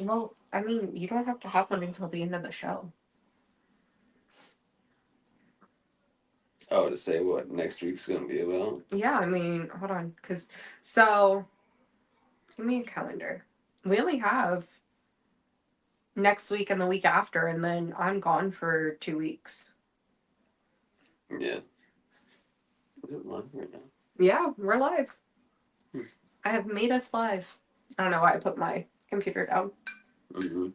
Well, I mean, you don't have to have one until the end of the show. Oh, to say what next week's gonna be about? Yeah, I mean, hold on, so give me a calendar. We only have next week and the week after, and then I'm gone for 2 weeks. Yeah. Is it live right now? Yeah, we're live. Hmm. I have made us live. I don't know why I put my computer down. Mm-hmm.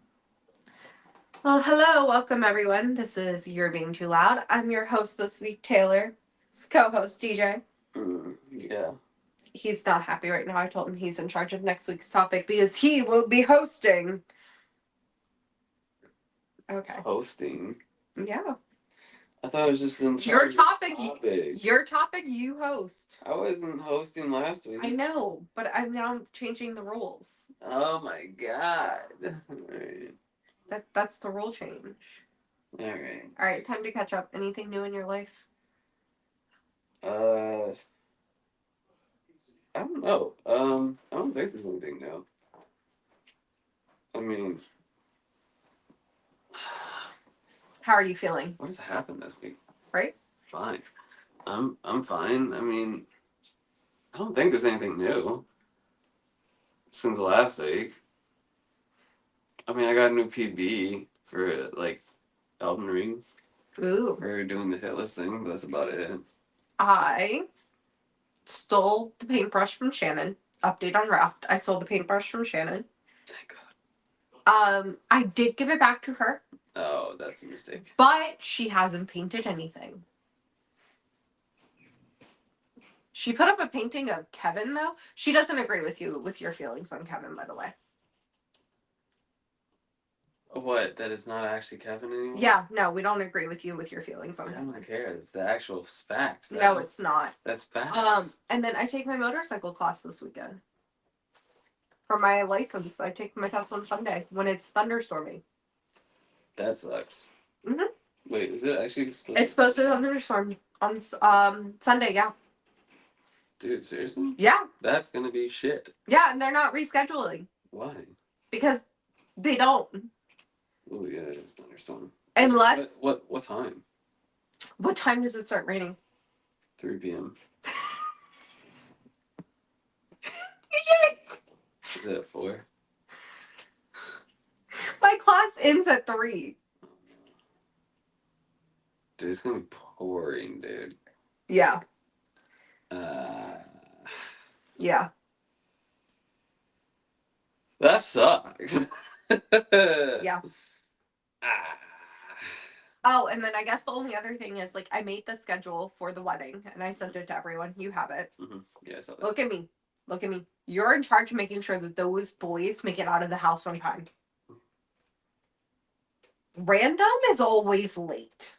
Well, hello, welcome everyone. This is You're Being Too Loud. I'm your host this week, Taylor. It's co-host DJ. Yeah. He's not happy right now. I told him he's in charge of next week's topic because he will be hosting. Okay. Hosting. Yeah. I thought I was just in Your charge of topic, the topic. your topic, you host. I wasn't hosting last week. I know, but I'm now changing the rules. Oh my god. Alright. That's the rule change. Alright. All right, time to catch up. Anything new in your life? Uh, I don't know. I don't think there's anything new. I mean, How are you feeling? what has happened this week? Right? Fine. I'm fine. I mean, I don't think there's anything new since last week. I mean, I got a new PB for like Elden Ring Ooh. for doing the hit list thing, but that's about it. I stole the paintbrush from Shannon. Update on Raft. I stole the paintbrush from Shannon. Thank God. I did give it back to her, Oh, that's a mistake. but she hasn't painted anything. She put up a painting of Kevin though. She doesn't agree with you with your feelings on Kevin, by the way. What? That is not actually Kevin anymore? Yeah, no, we don't agree with you with your feelings on I Kevin. don't care. It's the actual facts. No, it's not. That's facts. And then I take my motorcycle class this weekend. For my license, I take my test on Sunday when it's thunderstorming. That sucks. Mhm. Wait, is it actually supposed It's supposed to thunderstorm on Sunday. Yeah. Dude, seriously? Yeah. That's gonna be shit. Yeah, and they're not rescheduling Why? because they don't. Oh yeah, it's thunderstorm. Unless. What time? What time does it start raining? 3 p.m. Is it at 4? My class ends at 3. Dude, it's gonna be pouring, dude. Yeah. Uh, Yeah. that sucks. Yeah. Ah. Oh, and then I guess the only other thing is like I made the schedule for the wedding and I sent it to everyone. You have it. Mm-hmm. Yeah, I saw that. Look at me. Look at me. You're in charge of making sure that those boys make it out of the house on time. Random is always late.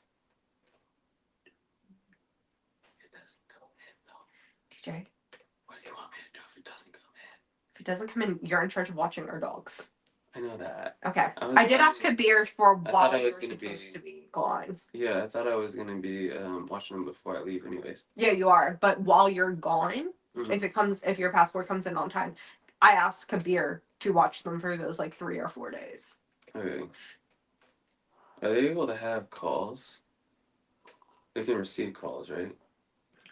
It doesn't go in though. DJ, What do you want me to do if it doesn't come in? if it doesn't come in, you're in charge of watching our dogs. I know that. Okay. I did ask Kabir for while I you was were gonna supposed be. to be gone. Yeah, I thought I was gonna be watching them before I leave, anyways. Yeah, you are. But while you're gone, if your passport comes in on time, I asked Kabir to watch them for those like 3 or 4 days. Okay. Are they able to have calls? They can receive calls, right?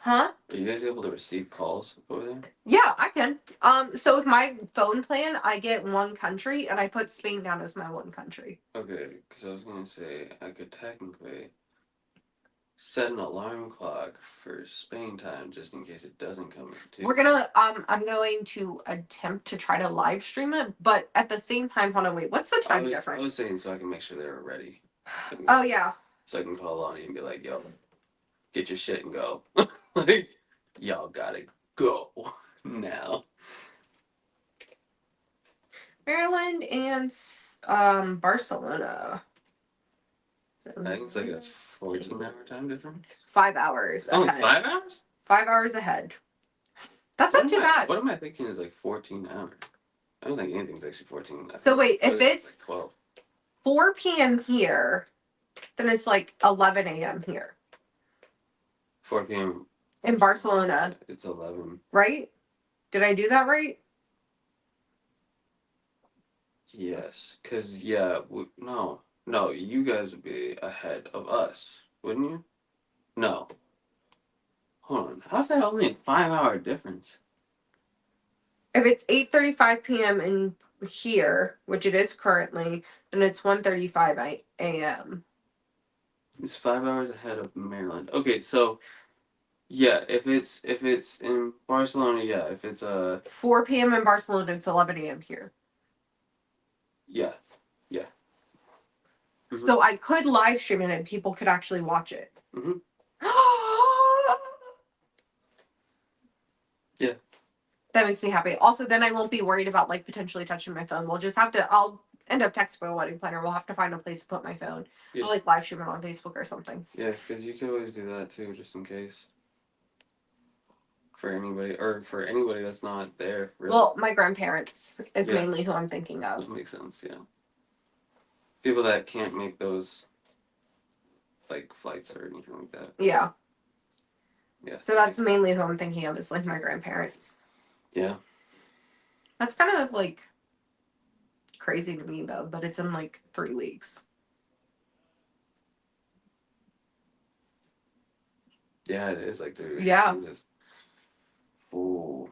Huh? Are you guys able to receive calls over there? Yeah, I can. So with my phone plan, I get one country, and I put Spain down as my one country. Okay, because I was gonna say I could technically set an alarm clock for Spain time just in case it doesn't come in too. We're gonna I'm going to attempt to try to live stream it, but at the same time, hold on, wait, what's the time difference? I was saying so I can make sure they're ready. Oh yeah. So I can call Lonnie and be like, "Yo, get your shit and go." Like, y'all gotta go now. Maryland and Barcelona. I think it's like a 14-hour time difference. 5 hours. It's only ahead. 5 hours? 5 hours ahead. That's not too bad. What am I thinking is like 14 hours? I don't think anything's actually 14. So wait, if it's like 12. 4 p.m. here, then it's like 11 a.m. here. 4 p.m. In Barcelona. It's 11. Right? Did I do that right? Yes, because, no, you guys would be ahead of us, wouldn't you? No. Hold on. How's that only a 5 hour difference? If it's 8:35 p.m. in here, which it is currently, then it's 1:35 a.m. It's 5 hours ahead of Maryland. Okay, so yeah, if it's in Barcelona, yeah, if it's 4 p.m. in Barcelona, it's 11 a.m. here. yeah, yeah. Mm-hmm. So I could live stream it and people could actually watch it. Mm-hmm. Yeah. That makes me happy. Also, then I won't be worried about like potentially touching my phone. We'll just have to. I'll end up texting my wedding planner. We'll have to find a place to put my phone. Yeah. I'll like live stream it on Facebook or something. Yeah, because you could always do that too, just in case. For anybody that's not there. Really. Well, my grandparents is Yeah. mainly who I'm thinking That of. makes sense. Yeah. People that can't make those like flights or anything like that. Yeah. Yeah. So that's mainly who I'm thinking of is like my grandparents. Yeah. That's kind of like crazy to me though that it's in like 3 weeks. Yeah, it is like 3 weeks. Yeah. Jesus. Ooh.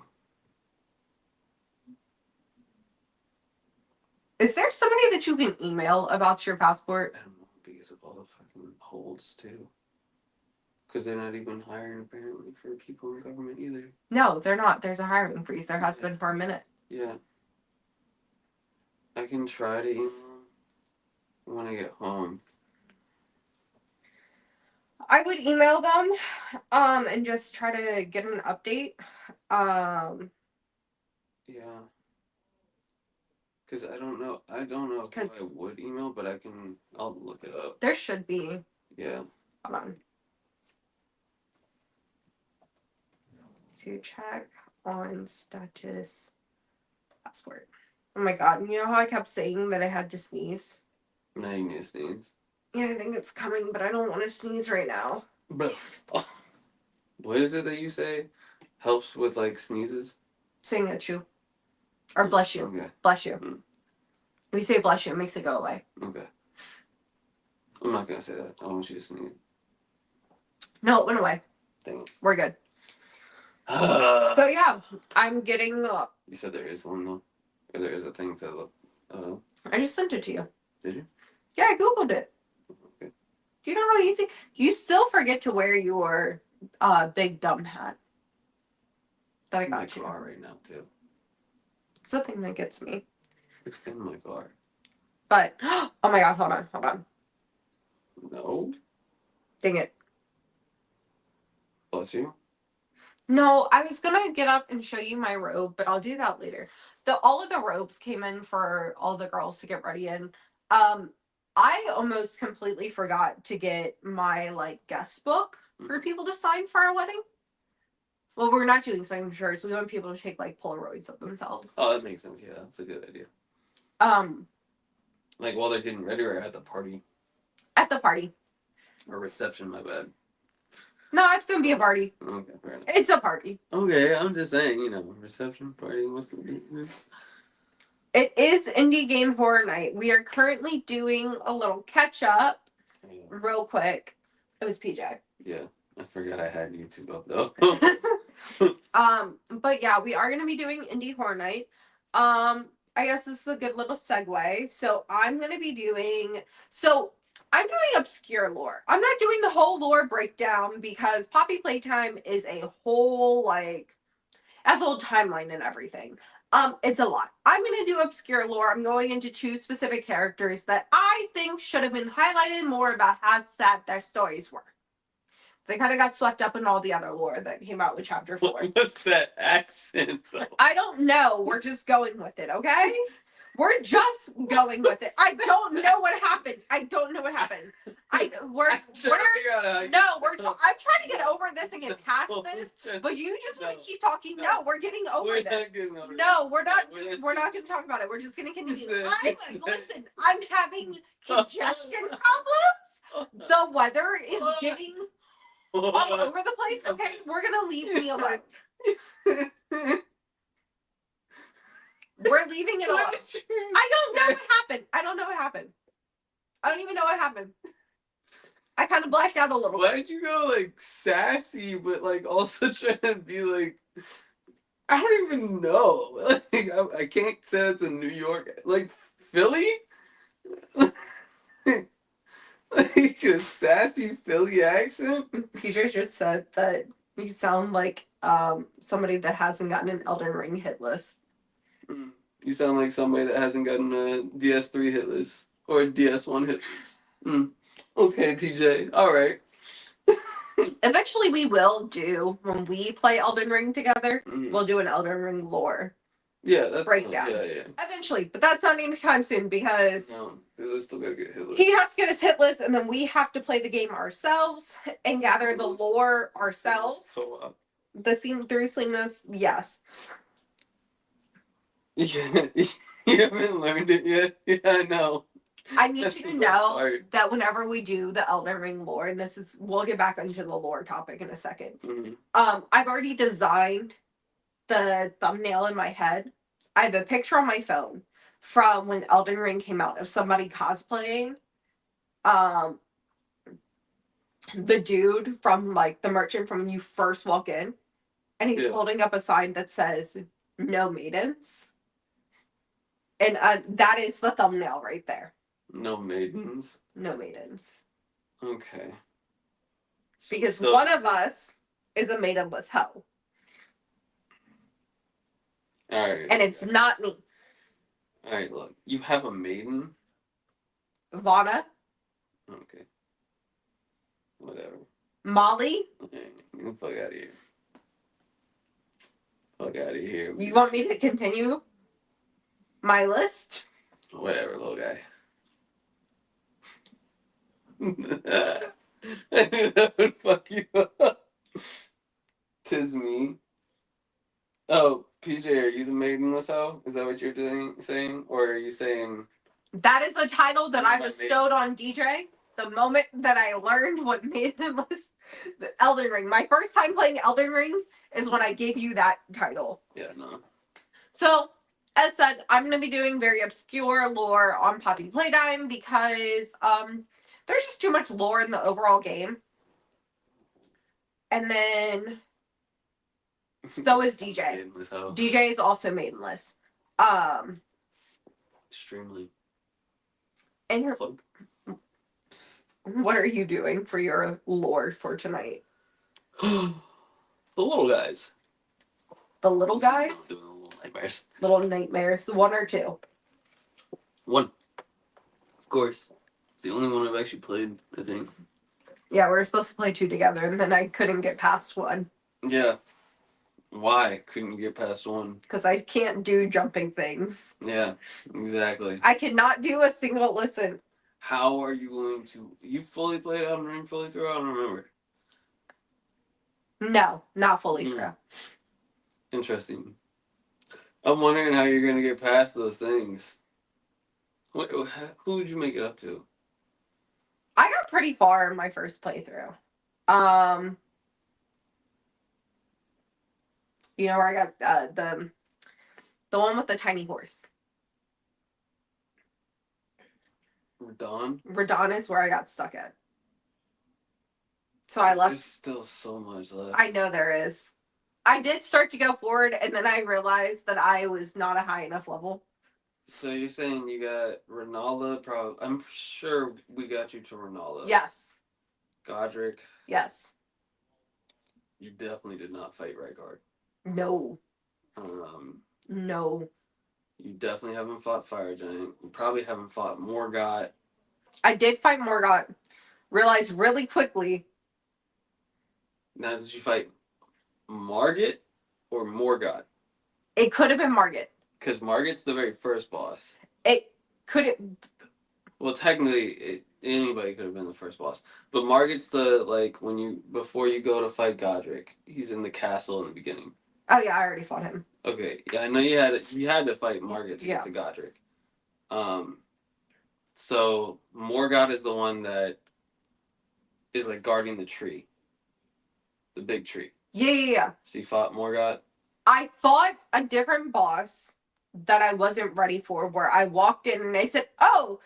Is there somebody that you can email about your passport? I don't know, because of all the fucking holds too. Because they're not even hiring apparently for people in government either. No, they're not. There's a hiring freeze. There has been for a minute. Yeah. I can try to email them when I get home. I would email them, and just try to get an update. Yeah. Because I don't know who I would email, but I'll look it up. There should be. Yeah. Hold on. To check on status passport. Oh my god, you know how I kept saying that I had to sneeze? Now you need to sneeze. Yeah, I think it's coming, but I don't want to sneeze right now. What is it that you say helps with like sneezes? Saying at you. Or bless you. Okay. Bless you. Mm. If you say bless you, it makes it go away. Okay. I'm not gonna say that. I want you to sneeze. No, it went away. Dang it. We're good. So yeah, I'm getting. You said there is one though. Or there is a thing to look. I just sent it to you. Did you? Yeah, I googled it. Okay. Do you know how easy? You still forget to wear your big dumb hat. That I got It's you. in my car right now too. It's the thing that gets me. It's in my car. But oh my god, hold on. No. Dang it. Bless you. No, I was gonna get up and show you my robe, but I'll do that later. All of the robes came in for all the girls to get ready in. I almost completely forgot to get my like guest book for people to sign for our wedding. Well, we're not doing signatures. We want people to take like Polaroids of themselves. Oh, that makes sense. Yeah, that's a good idea. Like while they're getting ready or at the party? At the party. Or reception, my bad. No, it's gonna be a party. Okay, fair enough. It's a party. Okay, I'm just saying, reception party. What's the? It is Indie Game Horror Night. We are currently doing a little catch up, real quick. It was PJ. Yeah, I forgot I had YouTube up though. But yeah, we are gonna be doing Indie Horror Night. I guess this is a good little segue. So I'm doing obscure lore. I'm not doing the whole lore breakdown because Poppy Playtime is a whole has a whole timeline and everything. It's a lot. I'm gonna do obscure lore. I'm going into 2 specific characters that I think should have been highlighted more about how sad their stories were. They kind of got swept up in all the other lore that came out with chapter 4. What's that accent though? I don't know. We're just going with it, okay? We're just going with it. I don't know what happened. I'm trying to get over this and get past this, but you just want to keep talking. No, we're getting over this. No, we're not going to talk about it. We're just going to continue. Listen, I'm having congestion problems. The weather is getting all over the place. Okay, we're going to leave me alone. We're leaving it alone. I don't know what don't even know what happened. I kind of blacked out a little bit. Why'd you go like sassy, but like also trying to be like, I don't even know. Like I can't say it's in New York, like Philly, like a sassy Philly accent. PJ just said that you sound like somebody that hasn't gotten an Elden Ring hit list. You sound like somebody that hasn't gotten a DS3 hit list or a DS1 hit list. Okay, PJ. All right. Eventually, we will do when we play Elden Ring together. We'll do an Elden Ring lore. Yeah, that's breakdown. Yeah. Eventually, but that's not anytime soon because I still gotta get hit list. He has to get his hit list, and then we have to play the game ourselves and gather the lore ourselves. So The scene through Seamless, yes. Yeah, you haven't learned it yet. Yeah, I know. I need you to know that whenever we do the Elden Ring lore, and we'll get back into the lore topic in a second. I've already designed the thumbnail in my head. I have a picture on my phone from when Elden Ring came out of somebody cosplaying the dude from like the merchant from when you first walk in, and he's holding up a sign that says "No maidens," and that is the thumbnail right there. No maidens. No maidens. Okay. Because one of us is a maidenless hoe. All right. And it's not me. All right, look. You have a maiden? Vana. Okay. Whatever. Molly. Okay. Get the fuck out of here. Fuck out of here. You want me to continue my list? Whatever, little guy. I knew that would fuck you up. 'Tis me. Oh, PJ, are you the maidenless hoe? Is that what you're saying? Or are you saying... That is a title that I bestowed on DJ the moment that I learned what maidenless... The Elden Ring. My first time playing Elden Ring is when I gave you that title. Yeah, no. So, as said, I'm going to be doing very obscure lore on Poppy Playtime because there's just too much lore in the overall game. And then... So is DJ. DJ is also maidenless. Extremely. And you're... What are you doing for your lore for tonight? The little guys. The little guys? Doing little nightmares. Little nightmares. 1 or 2? 1. Of course. It's the only one I've actually played, I think. Yeah, we were supposed to play 2 together, and then I couldn't get past 1. Yeah. Why couldn't you get past 1? Because I can't do jumping things. Yeah, exactly. I cannot do a single listen. How are you going to... You fully played Elden Ring fully through? I don't remember. No, not fully through. Interesting. I'm wondering how you're going to get past those things. Who would you make it up to? I got pretty far in my first playthrough. You know where I got the one with the tiny horse. Radon? Radon is where I got stuck at. So I left. There's still so much left. I know there is. I did start to go forward, and then I realized that I was not a high enough level. So you're saying you got Ronaldo? I'm sure we got you to Ronaldo. Yes. Godric? Yes. You definitely did not fight Rykard. No. No. You definitely haven't fought Fire Giant. You probably haven't fought Morgott. I did fight Morgott. Realized really quickly. Now, did you fight Margit or Morgott? It could have been Margit. Because Margit's the very first boss. It could have... Well, technically, anybody could have been the first boss. But Margit's the, like, before you go to fight Godric, he's in the castle in the beginning. Oh, yeah, I already fought him. Okay, yeah, I know you had to fight Margit to get to Godric. So Morgott is the one that is like guarding the tree. The big tree. Yeah. So you fought Morgott? I fought a different boss that I wasn't ready for, where I walked in and I said, oh,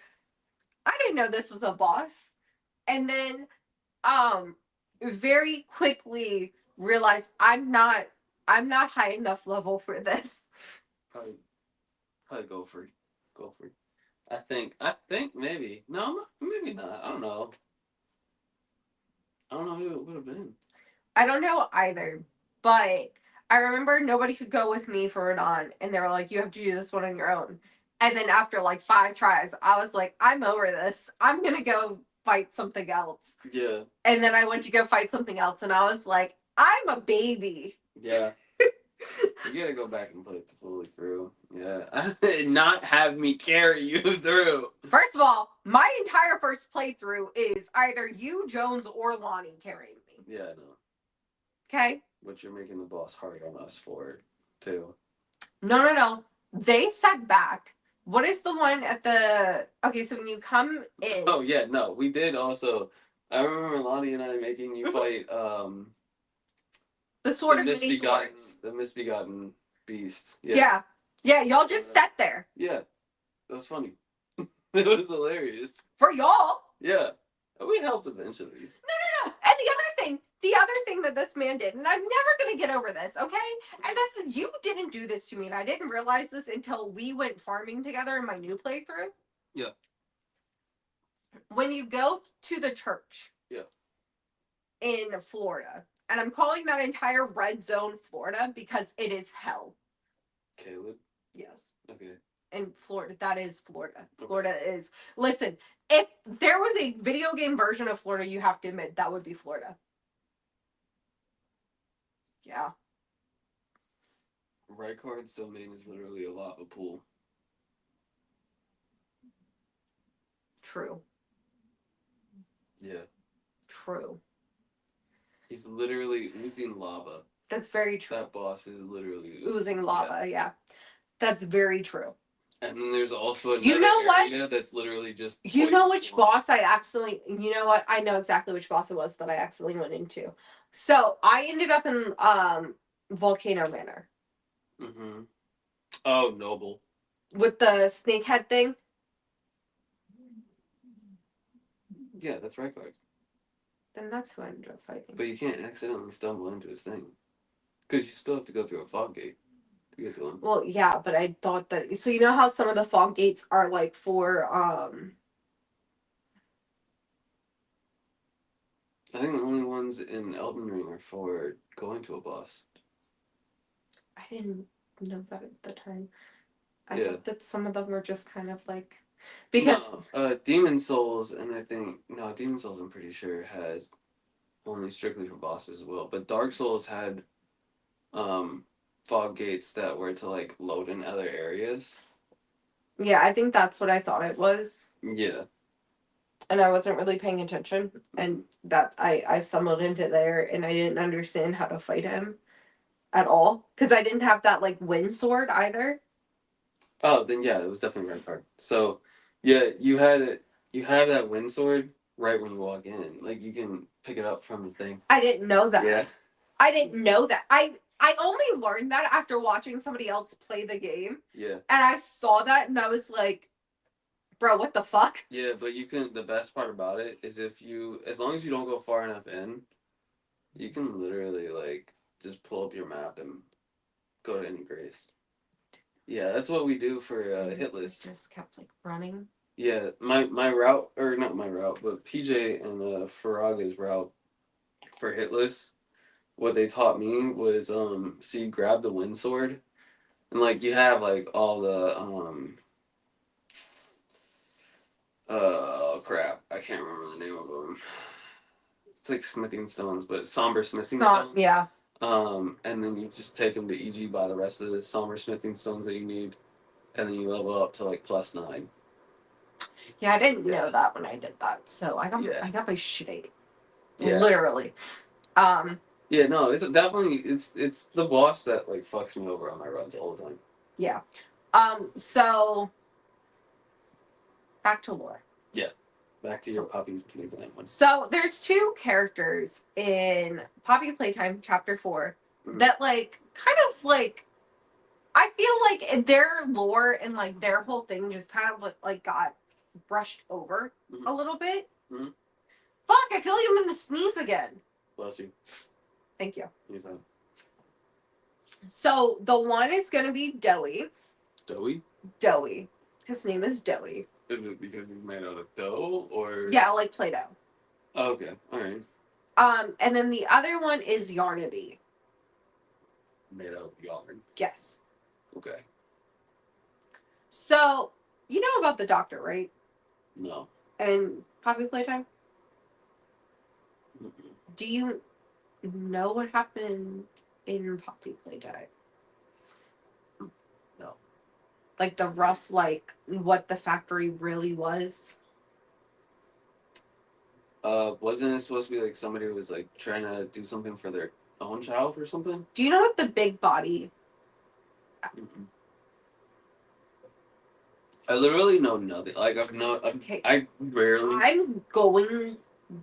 I didn't know this was a boss. And then very quickly realized I'm not high enough level for this. Probably, probably go for. I think maybe no, maybe not. I don't know who it would have been. I don't know either, but I remember nobody could go with me for it on, and they were like, "You have to do this one on your own." And then after like 5 tries, I was like, "I'm over this. I'm gonna go fight something else." Yeah, And then I went to go fight something else, and I was like, "I'm a baby." yeah. You gotta go back and play it fully through. Yeah, not have me carry you through. First of all, my entire first playthrough is either you, Jones, or Lonnie carrying me. Yeah, no. Okay? But you're making the boss hard on us for it too. No, no, no. They set back. What is the one at the? Okay, so when you come in, Oh yeah, no, we did also. I remember Lonnie and I making you fight the Sword of Many Swords. the misbegotten beast. Yeah. Yeah, y'all just sat there. Yeah, that was funny. It was hilarious. For y'all. Yeah, we helped eventually. No, no, no. And the other thing that this man did, and I'm never gonna get over this, okay? And this is you didn't do this to me, and I didn't realize this until we went farming together in my new playthrough. Yeah. When you go to the church. Yeah. In Florida, and I'm calling that entire red zone Florida because it is hell. Caleb. Yes. Okay. In Florida, that is Florida. Florida is. Listen, if there was a video game version of Florida, you have to admit that would be Florida. Yeah. Rykard's domain is literally a lava pool. True. Yeah. True. He's literally oozing lava. That's very true. That boss is literally oozing lava. Yeah. That's very true. And then there's also another area that's literally just. You know which boss I accidentally. You know what? I know exactly which boss it was that I accidentally went into. So I ended up in Volcano Manor. Mm-hmm. Oh, Noble. With the snake head thing. Yeah, that's Rykard. Then that's who I ended up fighting. But you can't accidentally stumble into his thing. Because you still have to go through a fog gate to get to him. Well, yeah, but I thought that... So you know how some of the fog gates are like for... I think the only ones in Elden Ring are for going to a boss. I didn't know that at the time. I thought that some of them were just kind of like... Because... No, Demon Souls, and I think... No, Demon Souls I'm pretty sure has only strictly for bosses as well. But Dark Souls had fog gates that were to like load in other areas. Yeah, I think that's what I thought it was. Yeah. And I wasn't really paying attention, and that I stumbled into there, and I didn't understand how to fight him at all because I didn't have that like wind sword either. Oh, then yeah, it was definitely Rykard. So, yeah, you have that wind sword right when you walk in. Like you can pick it up from the thing. I didn't know that. Yeah. I didn't know that. I only learned that after watching somebody else play the game. Yeah. And I saw that, and I was like, bro, what the fuck? Yeah, but you can. The best part about it is as long as you don't go far enough in, you can literally like just pull up your map and go to any grace. Yeah, that's what we do for Hitless. Just kept like running. Yeah, my route, or not my route, but PJ and Faraga's route for Hitless. What they taught me was so you grab the wind sword, and like you have like all the oh crap, I can't remember the name of them. It's like smithing stones, but it's somber smithing stones. Yeah. And then you just take them to EG by the rest of the somber smithing stones that you need, and then you level up to like +9. Yeah, I didn't know that when I did that, so I got my shit ate. Yeah. Literally. Yeah, no, it's definitely it's the boss that like fucks me over on my runs all the time. Yeah. So back to lore. Yeah. Back to your Poppy's Playtime one. So there's 2 characters in Poppy Playtime Chapter 4 that like kind of like I feel like their lore and like their whole thing just kind of like got brushed over Mhm. a little bit. Mhm. Fuck, I feel like I'm gonna sneeze again. Bless you. Thank you. Anytime. So the one is gonna be Doughy. Doughy? Doughy. His name is Doughy. Is it because he's made out of dough or? Yeah, like Play-Doh. Oh, okay. All right. And then the other one is Yarnaby. Made out of yarn. Yes. Okay. So you know about the doctor, right? No. And Poppy Playtime? Mm-mm. Do you know what happened in Poppy Playtime? No. Like the rough, like what the factory really was? Wasn't it supposed to be like somebody who was like trying to do something for their own child or something? Do you know what the big body? Mm-mm. I literally know nothing. Like Okay. I rarely. I'm going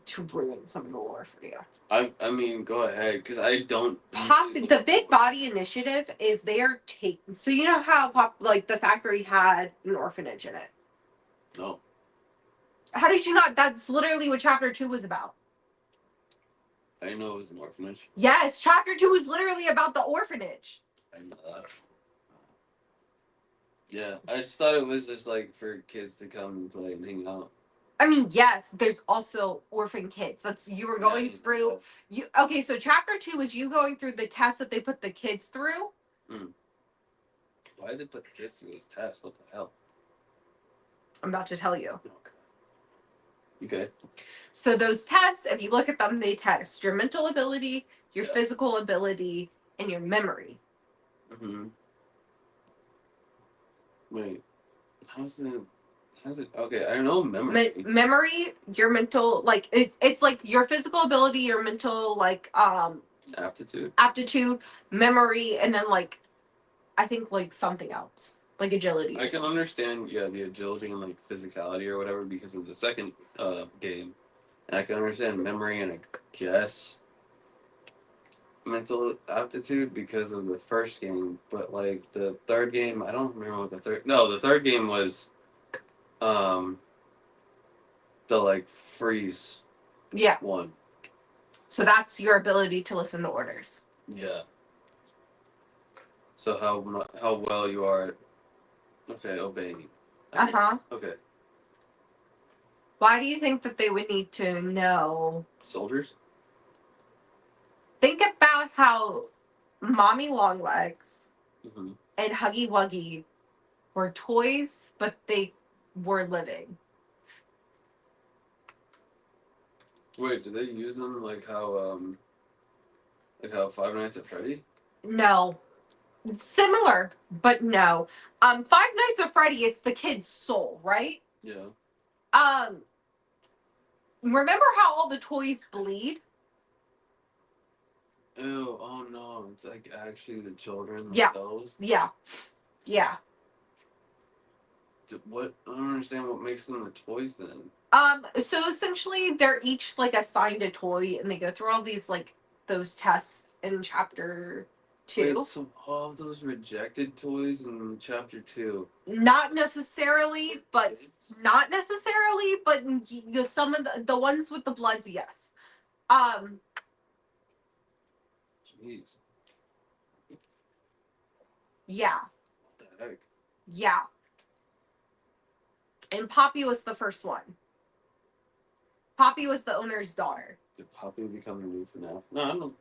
to ruin some of the lore for you. I mean, go ahead, because I don't. The Big Body Initiative is their take. So you know how like the factory had an orphanage in it. No. How did you not? That's literally what Chapter 2 was about. I didn't know it was an orphanage. Yes, Chapter 2 is literally about the orphanage. I didn't know that. Yeah, I just thought it was just like for kids to come and play and hang out. I mean, yes, there's also orphan kids. That's you were going through. You okay? So Chapter 2 is you going through the test that they put the kids through. Mm. Why did they put the kids through those tests? What the hell? I'm about to tell you. Okay. So those tests, if you look at them, they test your mental ability, your physical ability, and your memory. Mm-hmm. Wait, how's it? Okay, I know memory. Memory, your mental, like it's like your physical ability, your mental, like aptitude, memory, and then like I think like something else, like agility. I can understand, the agility and like physicality or whatever because of the second game. And I can understand memory and I guess mental aptitude because of the first game, but like the third game, I don't remember what the third. No, the third game was um the like freeze Yeah. one. So that's your ability to listen to orders. Yeah. So how well you are, obeying. Uh-huh. Okay. Why do you think that they would need to know? Soldiers? Think about how Mommy Longlegs Mm-hmm. and Huggy Wuggy were toys, but they were living. Wait, do they use them like how Five Nights at Freddy? No. Similar, but no. Five Nights at Freddy, it's the kid's soul, right? Yeah. Remember how all the toys bleed? Ew, oh no, it's like actually the children Yeah. themselves? Yeah. Yeah. What? I don't understand what makes them the toys then. So essentially they're each like assigned a toy and they go through all these like those tests in chapter 2. Wait, so all of those rejected toys in chapter 2? Not necessarily, but some of the ones with the bloods, yes. Jeez. Yeah. What the heck? Yeah. And Poppy was the first one. Poppy was the owner's daughter. Did Poppy become the new FNAF? No, I don't know.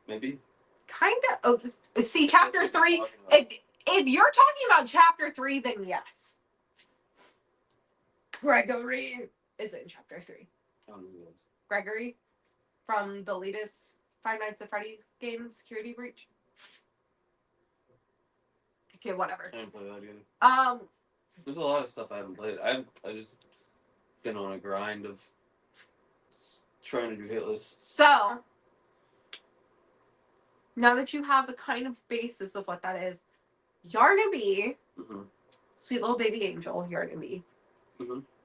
Maybe. Kind of. Oh, see, chapter 3. If you're talking about chapter 3, then yes. Gregory is in chapter 3. I don't know who it is. Gregory from the latest Five Nights at Freddy's game, Security Breach. Okay, whatever. I didn't play that either. There's a lot of stuff I haven't played. I just been on a grind of trying to do hit lists. So now that you have the kind of basis of what that is, Yarnaby, sweet little baby angel Yarnaby,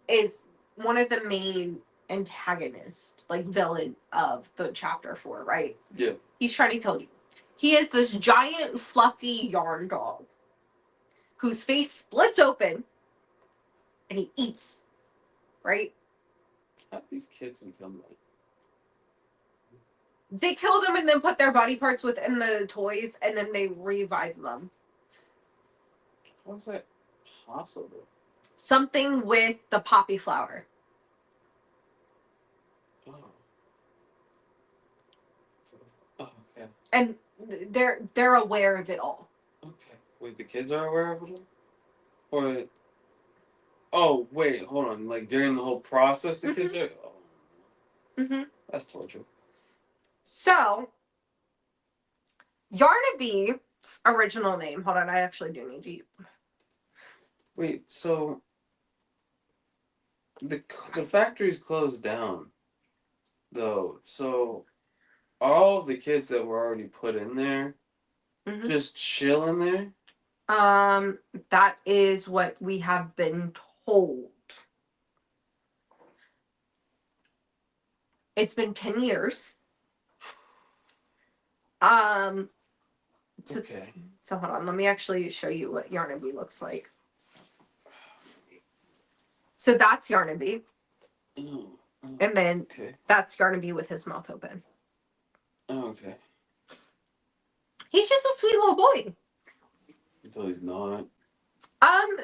is one of the main antagonists, like villain of the chapter 4, right? Yeah. He's trying to kill you. He is this giant, fluffy yarn dog whose face splits open and he eats right? How do these kids become like? They kill them and then put their body parts within the toys and then they revive them. How is that possible? Something with the poppy flower. Oh. Oh, okay. And they're aware of it all. Okay. Wait, the kids are aware of it? Or oh wait, hold on. Like during the whole process, the kids are. Oh, Mm-hmm. that's torture. So Yarnaby's original name. Hold on, I actually do need to. Wait, so the factory's closed down, though. So all the kids that were already put in there Mm-hmm. just chill in there. Um, that is what we have been told. It's been 10 years. Um, so, Okay. so hold on, let me actually show you what Yarnaby looks like. So that's Yarnaby, Oh, oh, and then okay. that's Yarnaby with his mouth open. Oh, okay. He's just a sweet little boy. Until he's not.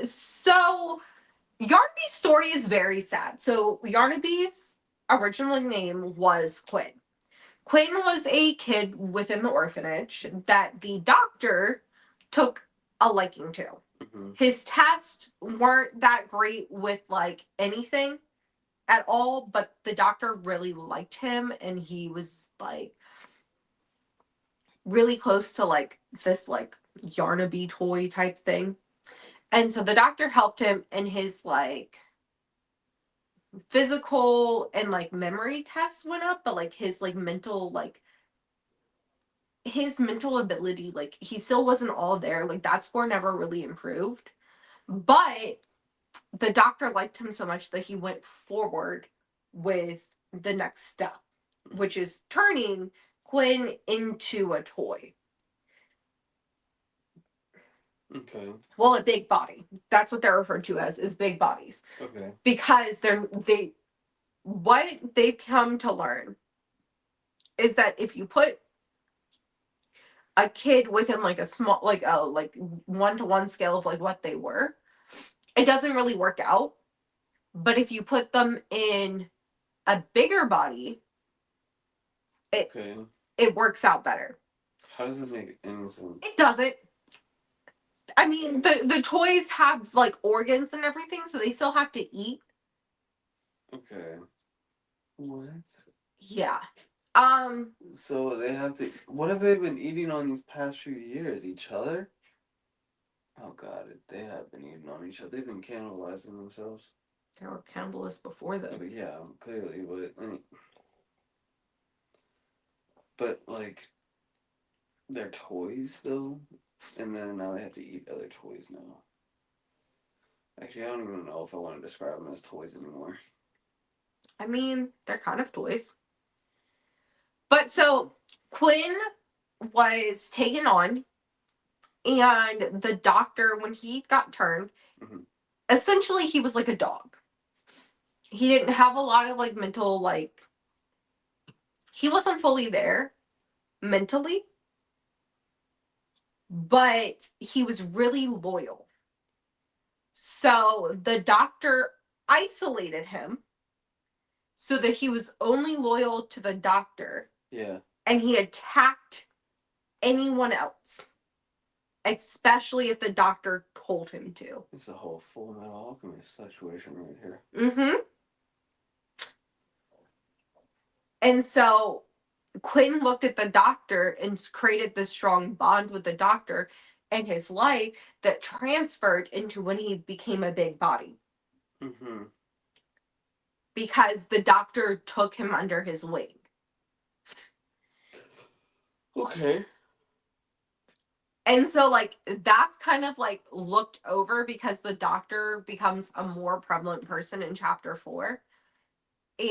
So Yarnaby's story is very sad. So Yarnaby's original name was Quinn. Quinn was a kid within the orphanage that the doctor took a liking to. Mm-hmm. His tests weren't that great with like anything at all, but the doctor really liked him and he was like really close to like this like Yarnaby toy type thing. And so the doctor helped him in his like physical and like memory tests went up, but like his mental ability, like he still wasn't all there. Like that score never really improved. But the doctor liked him so much that he went forward with the next step, which is turning Quinn into a toy. Okay. Well, a big body. That's what they're referred to as, is big bodies. Okay. Because what they've come to learn is that if you put a kid within like a small like a like 1-to-1 scale of like what they were, it doesn't really work out. But if you put them in a bigger body, Okay. it works out better. How does it make any sense? It doesn't. I mean, the toys have like organs and everything, so they still have to eat. Okay. What? Yeah. So they have to. What have they been eating on these past few years? Each other? Oh God, they have been eating on each other. They've been cannibalizing themselves. There were cannibalists before them. Yeah, clearly, but like they're toys though, and then now they have to eat other toys now. Actually, I don't even know if I want to describe them as toys anymore. I mean, they're kind of toys. But so Quinn was taken on, and the doctor, when he got turned, Mm-hmm. essentially he was like a dog. He didn't have a lot of like mental, like, he wasn't fully there mentally, but he was really loyal. So the doctor isolated him so that he was only loyal to the doctor. Yeah. And he attacked anyone else, especially if the doctor told him to. It's a whole Full Metal Alchemist situation right here. Mm-hmm. And so Quinn looked at the doctor and created this strong bond with the doctor and his life that transferred into when he became a big body. Mm-hmm. Because the doctor took him under his wing. Okay. And so, like, that's kind of like looked over because the doctor becomes a more prevalent person in chapter 4.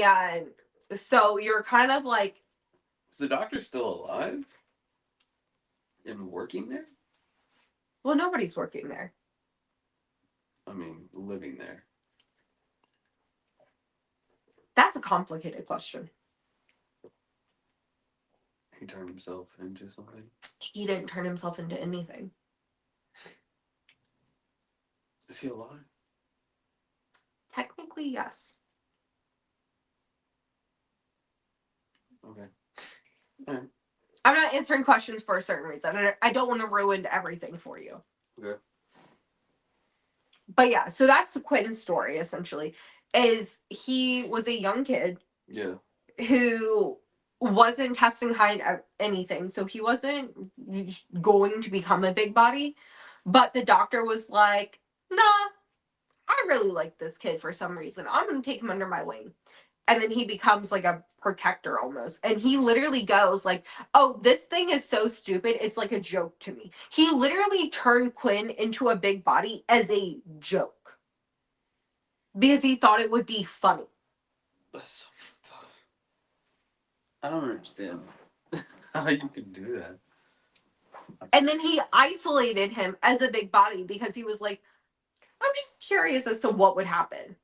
And so you're kind of like. Is the doctor still alive? And working there? Well, nobody's working there. I mean, living there. complicated question. He turned himself into something. He didn't turn himself into anything. Is he alive? Technically, yes. Okay. All right. I'm not answering questions for a certain reason. I don't want to ruin everything for you. Okay. But yeah, so that's Quinn's story, essentially, is he was a young kid. Yeah. Who wasn't testing high at anything. So he wasn't going to become a big body. But the doctor was like, nah, I really like this kid for some reason. I'm going to take him under my wing. And then he becomes like a protector almost. And he literally goes like, oh, this thing is so stupid. It's like a joke to me. He literally turned Quinn into a big body as a joke. Because he thought it would be funny. That's so fucked up. I don't understand how you can do that. And then he isolated him as a big body because he was like, I'm just curious as to what would happen.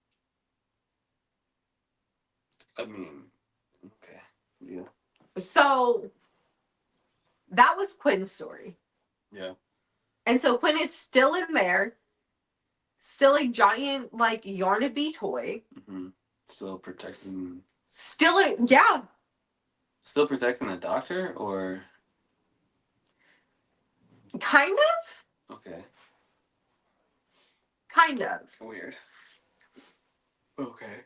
I mean, okay. Yeah. So that was Quinn's story. Yeah. And so Quinn is still in there, still a giant, like, Yarnaby toy. Mm-hmm. Still protecting. Yeah. Still protecting the doctor, or Kind of. okay. Kind of. Weird. Okay.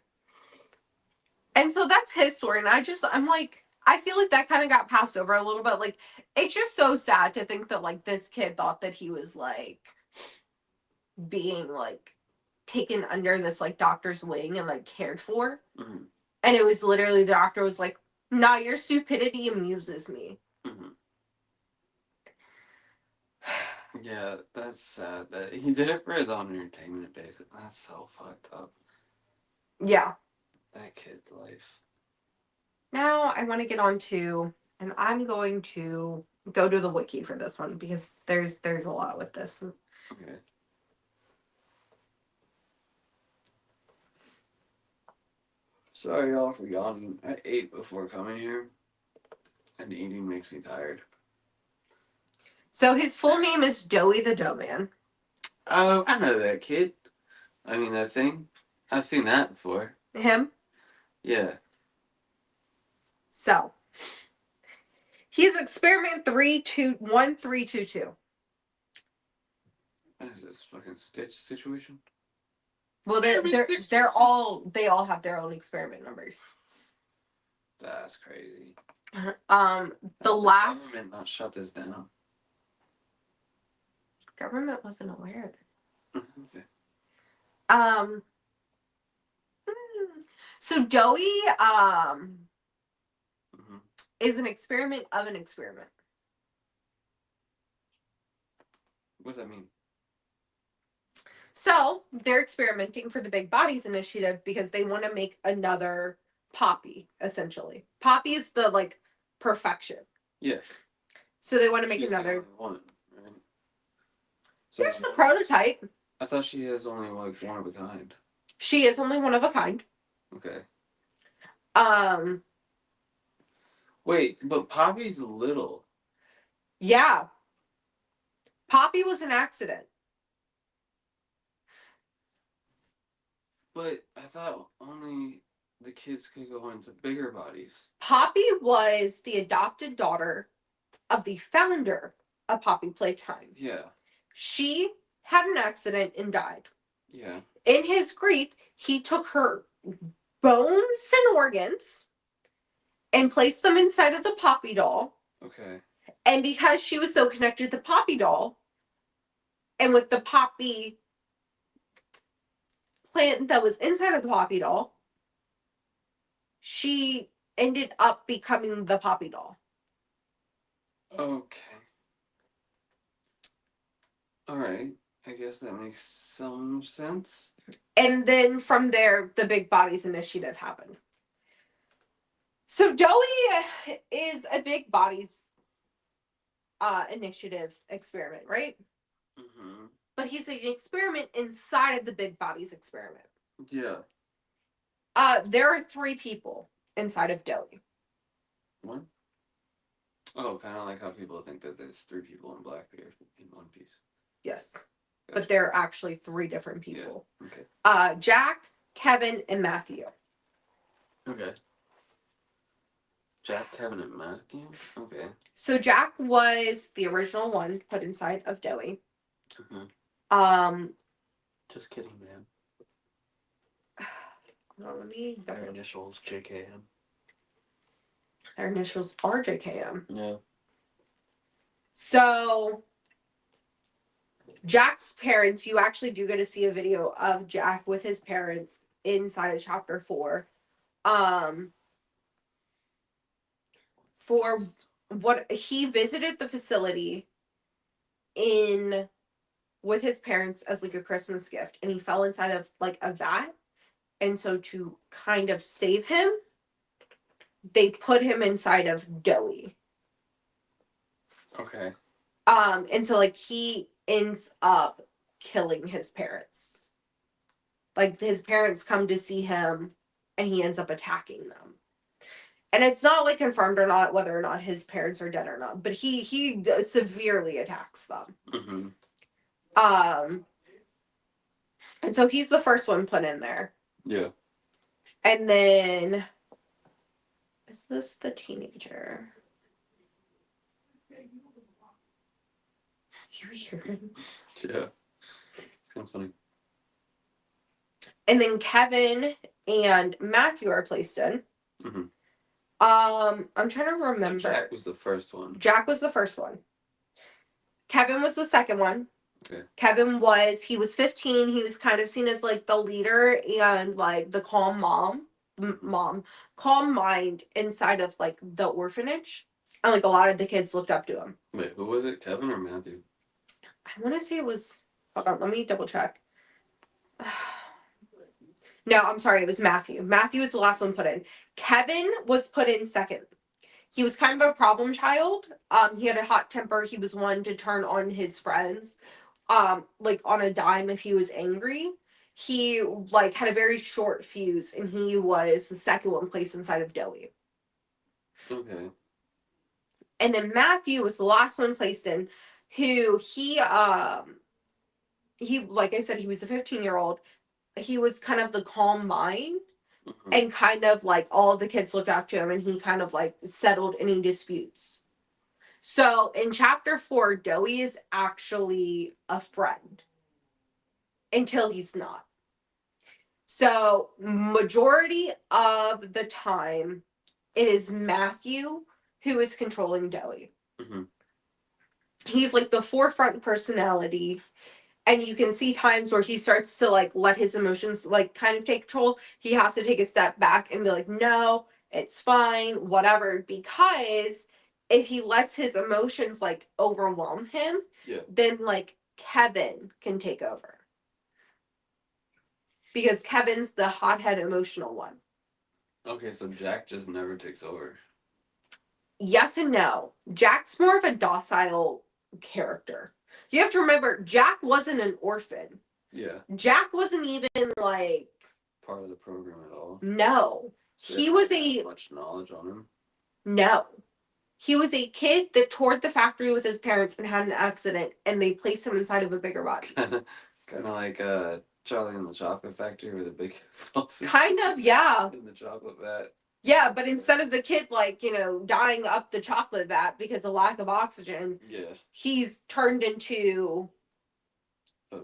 And so that's his story. And I'm like, I feel like that kind of got passed over a little bit. Like, it's just so sad to think that, like, this kid thought that he was, like, being, like, taken under this, like, doctor's wing and, like, cared for. Mm-hmm. And it was literally the doctor was like, nah, your stupidity amuses me. Mm-hmm. Yeah, that's sad that he did it for his own entertainment, basically. That's so fucked up. Yeah. That kid's life. Now I want to get on to, and I'm going to go to the wiki for this one because there's a lot with this. Okay. Sorry, y'all, for yawning. I ate before coming here, and eating makes me tired. So his full name is Doey the Dough Man. Oh, I know that kid. I mean, that thing. I've seen that before. Him. Yeah. So he's experiment 1322. What is this fucking Stitch situation? Well, they all have their own experiment numbers. That's crazy. The last government not shut this down. Government wasn't aware of it. Okay. So Doey Mm-hmm. is an experiment of an experiment. What does that mean? So they're experimenting for the Big Bodies Initiative because they want to make another Poppy, essentially. Poppy is the, like, perfection. Yes. So they want to make She's another. the only one, right? So Here's the prototype. I thought she has only like one of a kind. She is only one of a kind. Okay. Um. Wait, but Poppy's little. Yeah. Poppy was an accident. But I thought only the kids could go into bigger bodies. Poppy was the adopted daughter of the founder of Poppy Playtime. Yeah. She had an accident and died. Yeah. In his grief, he took her bones and organs and placed them inside of the Poppy doll. Okay. And because she was so connected to the Poppy doll, and with the Poppy plant that was inside of the Poppy doll, she ended up becoming the Poppy doll. Okay. Alright. I guess that makes some sense. And then from there, the Big Bodies Initiative happened. So Doey is a Big Bodies Initiative experiment, right? Mm-hmm. But he's an experiment inside of the Big Bodies experiment. Yeah. There are 3 people inside of Dowie. What? Oh, kind of like how people think that there's 3 people in Blackbeard in One Piece. Yes. Gotcha. But there are actually 3 different people. Yeah. Okay. Jack, Kevin, and Matthew. Okay. Jack, Kevin, and Matthew? Okay. So Jack was the original one put inside of Dowie. Mm-hmm. Just kidding, man. Let me. Their initials, JKM. Their initials are JKM. Yeah. So Jack's parents, you actually do get to see a video of Jack with his parents inside of chapter 4. For what he visited the facility in with his parents as like a Christmas gift, and he fell inside of like a vat, and so to kind of save him, they put him inside of Dowie. Okay. And so like he ends up killing his parents. Like his parents come to see him and he ends up attacking them. And it's not like confirmed or not whether or not his parents are dead or not, but he severely attacks them. Mm-hmm. And so he's the first one put in there. Yeah. And then is this the teenager? You hear him? Yeah. It's kind of funny. And then Kevin and Matthew are placed in. Mm-hmm. I'm trying to remember. So Jack was the first one. Jack was the first one. Kevin was the second one. Okay. Kevin he was 15. He was kind of seen as like the leader and like the calm calm mind inside of like the orphanage. And like a lot of the kids looked up to him. Wait, who was it? Kevin or Matthew? I want to say it was, hold on, let me double check. No, I'm sorry, it was Matthew. Matthew was the last one put in. Kevin was put in second. He was kind of a problem child. He had a hot temper. He was one to turn on his friends, like on a dime if he was angry. He like had a very short fuse, and he was the second one placed inside of Dowie. Okay. And then Matthew was the last one placed in, who he like I said, he was a 15-year-old. He was kind of the calm mind. Mm-hmm. And kind of like all of the kids looked up to him, and he kind of like settled any disputes. So in chapter 4, Dowie is actually a friend until he's not. So majority of the time, it is Matthew who is controlling Dowie. Mm-hmm. He's like the forefront personality. And you can see times where he starts to like let his emotions like kind of take control. He has to take a step back and be like, no, it's fine, whatever. Because if he lets his emotions like overwhelm him, then like Kevin can take over. Because Kevin's the hothead emotional one. Okay, so Jack just never takes over. Yes and no. Jack's more of a docile character. You have to remember, Jack wasn't an orphan. Yeah. Jack wasn't even like part of the program at all. No. So he was much knowledge on him. No. He was a kid that toured the factory with his parents and had an accident, and they placed him inside of a bigger body. Kind of like Charlie in the Chocolate Factory with a big kind of, yeah. In the chocolate vat. Yeah, but instead of the kid, like, dying up the chocolate vat because of lack of oxygen, he's turned into a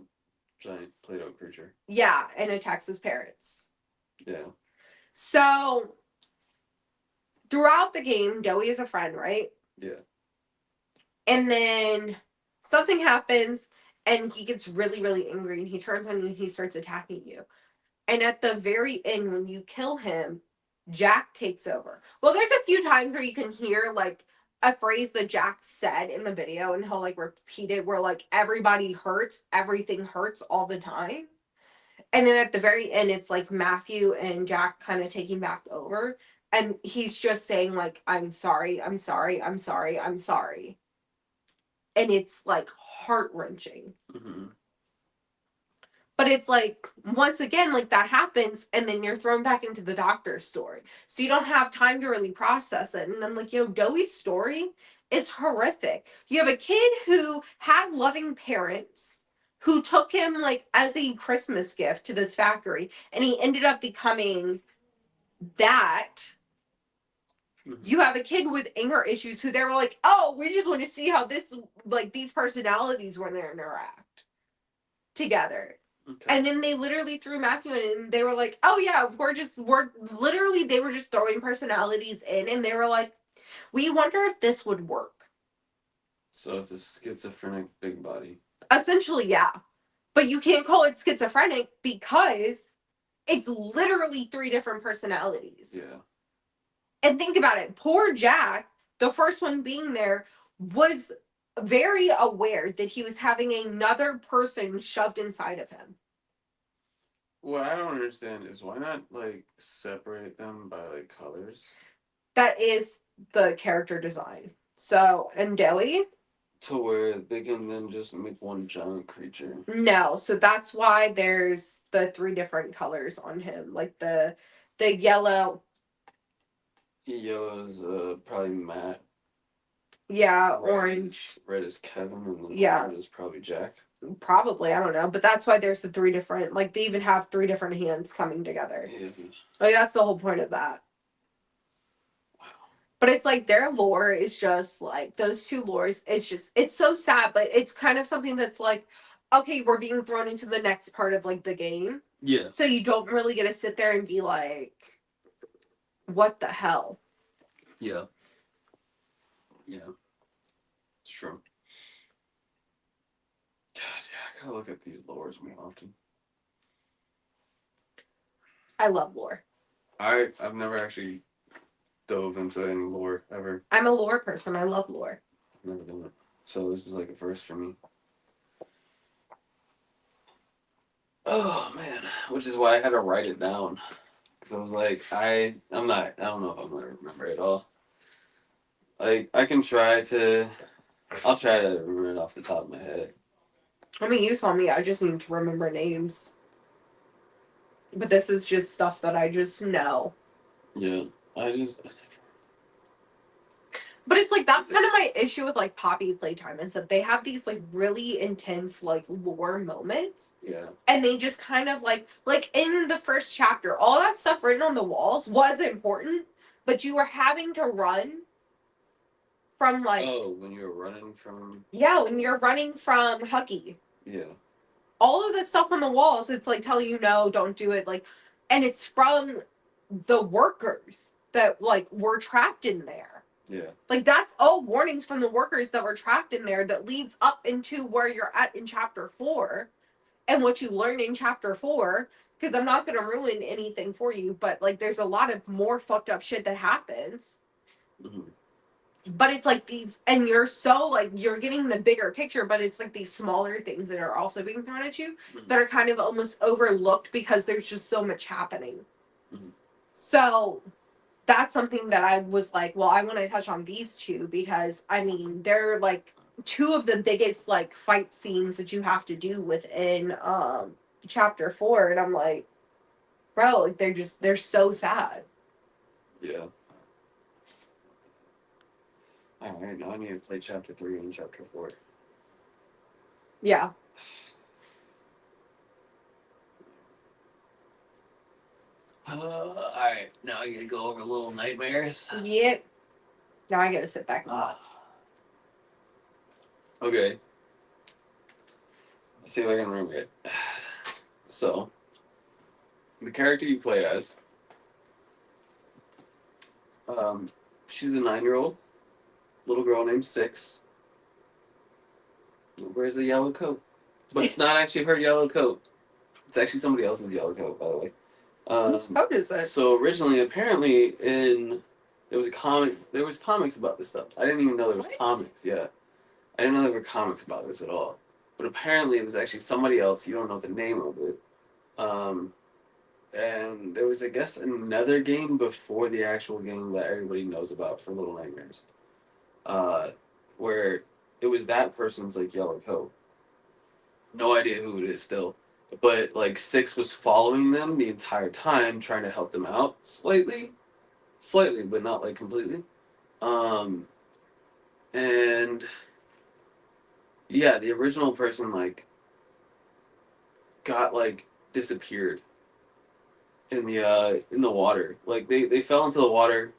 giant Play-Doh creature. Yeah, and attacks his parents. Yeah. So, throughout the game, Dowie is a friend, right? Yeah. And then something happens, and he gets really, really angry, and he turns on you, and he starts attacking you. And at the very end, when you kill him, Jack takes over. Well, there's a few times where you can hear like a phrase that Jack said in the video, and he'll like repeat it where like everybody hurts, everything hurts all the time. And then at the very end, it's like Matthew and Jack kind of taking back over, and he's just saying like, I'm sorry, I'm sorry, I'm sorry, I'm sorry. And it's like heart-wrenching. Mm-hmm. But it's like, once again, like that happens, and then you're thrown back into the doctor's story. So you don't have time to really process it. And I'm like, yo, Doey's story is horrific. You have a kid who had loving parents who took him like as a Christmas gift to this factory, and he ended up becoming that. You have a kid with anger issues who they were like, oh, we just want to see how this, like, these personalities want to interact together. Okay. And then they literally threw Matthew in, and they were like, oh yeah, we're literally, they were just throwing personalities in, and they were like, we wonder if this would work. So it's a schizophrenic big body. Essentially, yeah. But you can't call it schizophrenic because it's literally 3 different personalities. Yeah. And think about it. Poor Jack, the first one being there, was very aware that he was having another person shoved inside of him. What I don't understand is why not like separate them by like colors? That is the character design. So, in Delhi, to where they can then just make one giant creature. No, so that's why there's the 3 different colors on him. Like the yellow. Yellow is probably Matt. Yeah, orange. Red is Kevin, and then yeah, orange is probably Jack. Probably, I don't know, but that's why there's the 3 different. Like they even have 3 different hands coming together. Yeah. Like that's the whole point of that. But it's like their lore is just like those 2 lores. It's so sad, but it's kind of something that's like, okay, we're being thrown into the next part of like the game. Yeah. So you don't really get to sit there and be like, what the hell? Yeah. Yeah. It's true. God, yeah, I gotta look at these lores more often. I love lore. I've never actually dove into any lore ever. I'm a lore person. I love lore. I've never done it. So this is like a first for me. Oh man, which is why I had to write it down. Because I was like, I don't know if I'm gonna remember it all. Like I'll try to remember it off the top of my head. I mean, you saw me. I just need to remember names. But this is just stuff that I just know. Yeah, But it's like that's kind of my issue with like Poppy Playtime is that they have these like really intense like lore moments. Yeah. And they just kind of like in the first chapter, all that stuff written on the walls was important, but you were having to run from like when you were running from when you're running from Huggy. Yeah. All of the stuff on the walls, it's like telling you no, don't do it, like, and it's from the workers that like were trapped in there. Yeah. Like that's all warnings from the workers that were trapped in there that leads up into where you're at in chapter 4 and what you learn in chapter 4, because I'm not going to ruin anything for you, but like there's a lot of more fucked up shit that happens. Mm-hmm. But it's like these, and you're so like, you're getting the bigger picture, but it's like these smaller things that are also being thrown at you that are kind of almost overlooked because there's just so much happening. Mm-hmm. So that's something that I was like, well, I want to touch on these 2 because I mean, they're like 2 of the biggest like fight scenes that you have to do within chapter 4. And I'm like, bro, like they're so sad. Yeah. Alright, now I need to play chapter 3 and chapter 4. Yeah. Alright, now I gotta go over Little Nightmares. Yep. Now I gotta sit back and watch. Okay. Let's see if I can remember it. So, the character you play as, she's a 9-year-old little girl named Six. Wears a yellow coat. But it's not actually her yellow coat. It's actually somebody else's yellow coat, by the way. Whose coat is that? So originally, apparently, there was comics about this stuff. I didn't even know there was comics. Yeah, I didn't know there were comics about this at all. But apparently, it was actually somebody else. You don't know the name of it. And there was, I guess, another game before the actual game that everybody knows about for Little Nightmares, where it was that person's like yellow coat. No idea who it is still. but like 6 was following them the entire time, trying to help them out slightly, but not like completely. Um, and yeah, the original person like got like disappeared in the water. Like they fell into the water,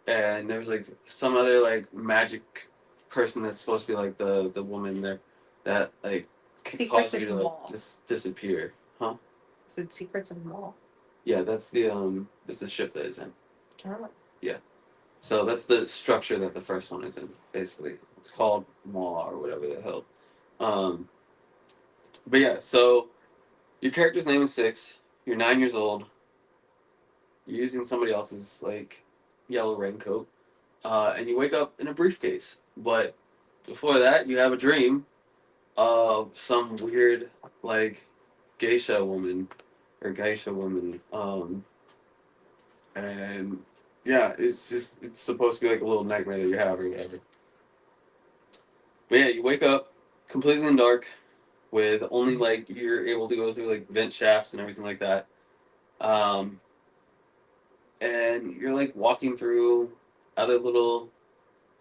and there was like some other like magic person that's supposed to be like the woman there that like could cause Secrets you of to like Maul. disappear, huh? Is it Secrets of Maul? Yeah, that's the ship that it's in. Oh. Yeah. So that's the structure that the first one is in, basically. It's called Maw or whatever the hell. Um, but yeah, so your character's name is 6. You're 9 years old. You're using somebody else's like yellow raincoat, and you wake up in a briefcase. But before that, you have a dream of some weird like geisha woman or geisha woman, and yeah, it's supposed to be like a little nightmare that you have or whatever. But yeah, you wake up completely in dark with only like you're able to go through like vent shafts and everything like that. Um, and you're like walking through other little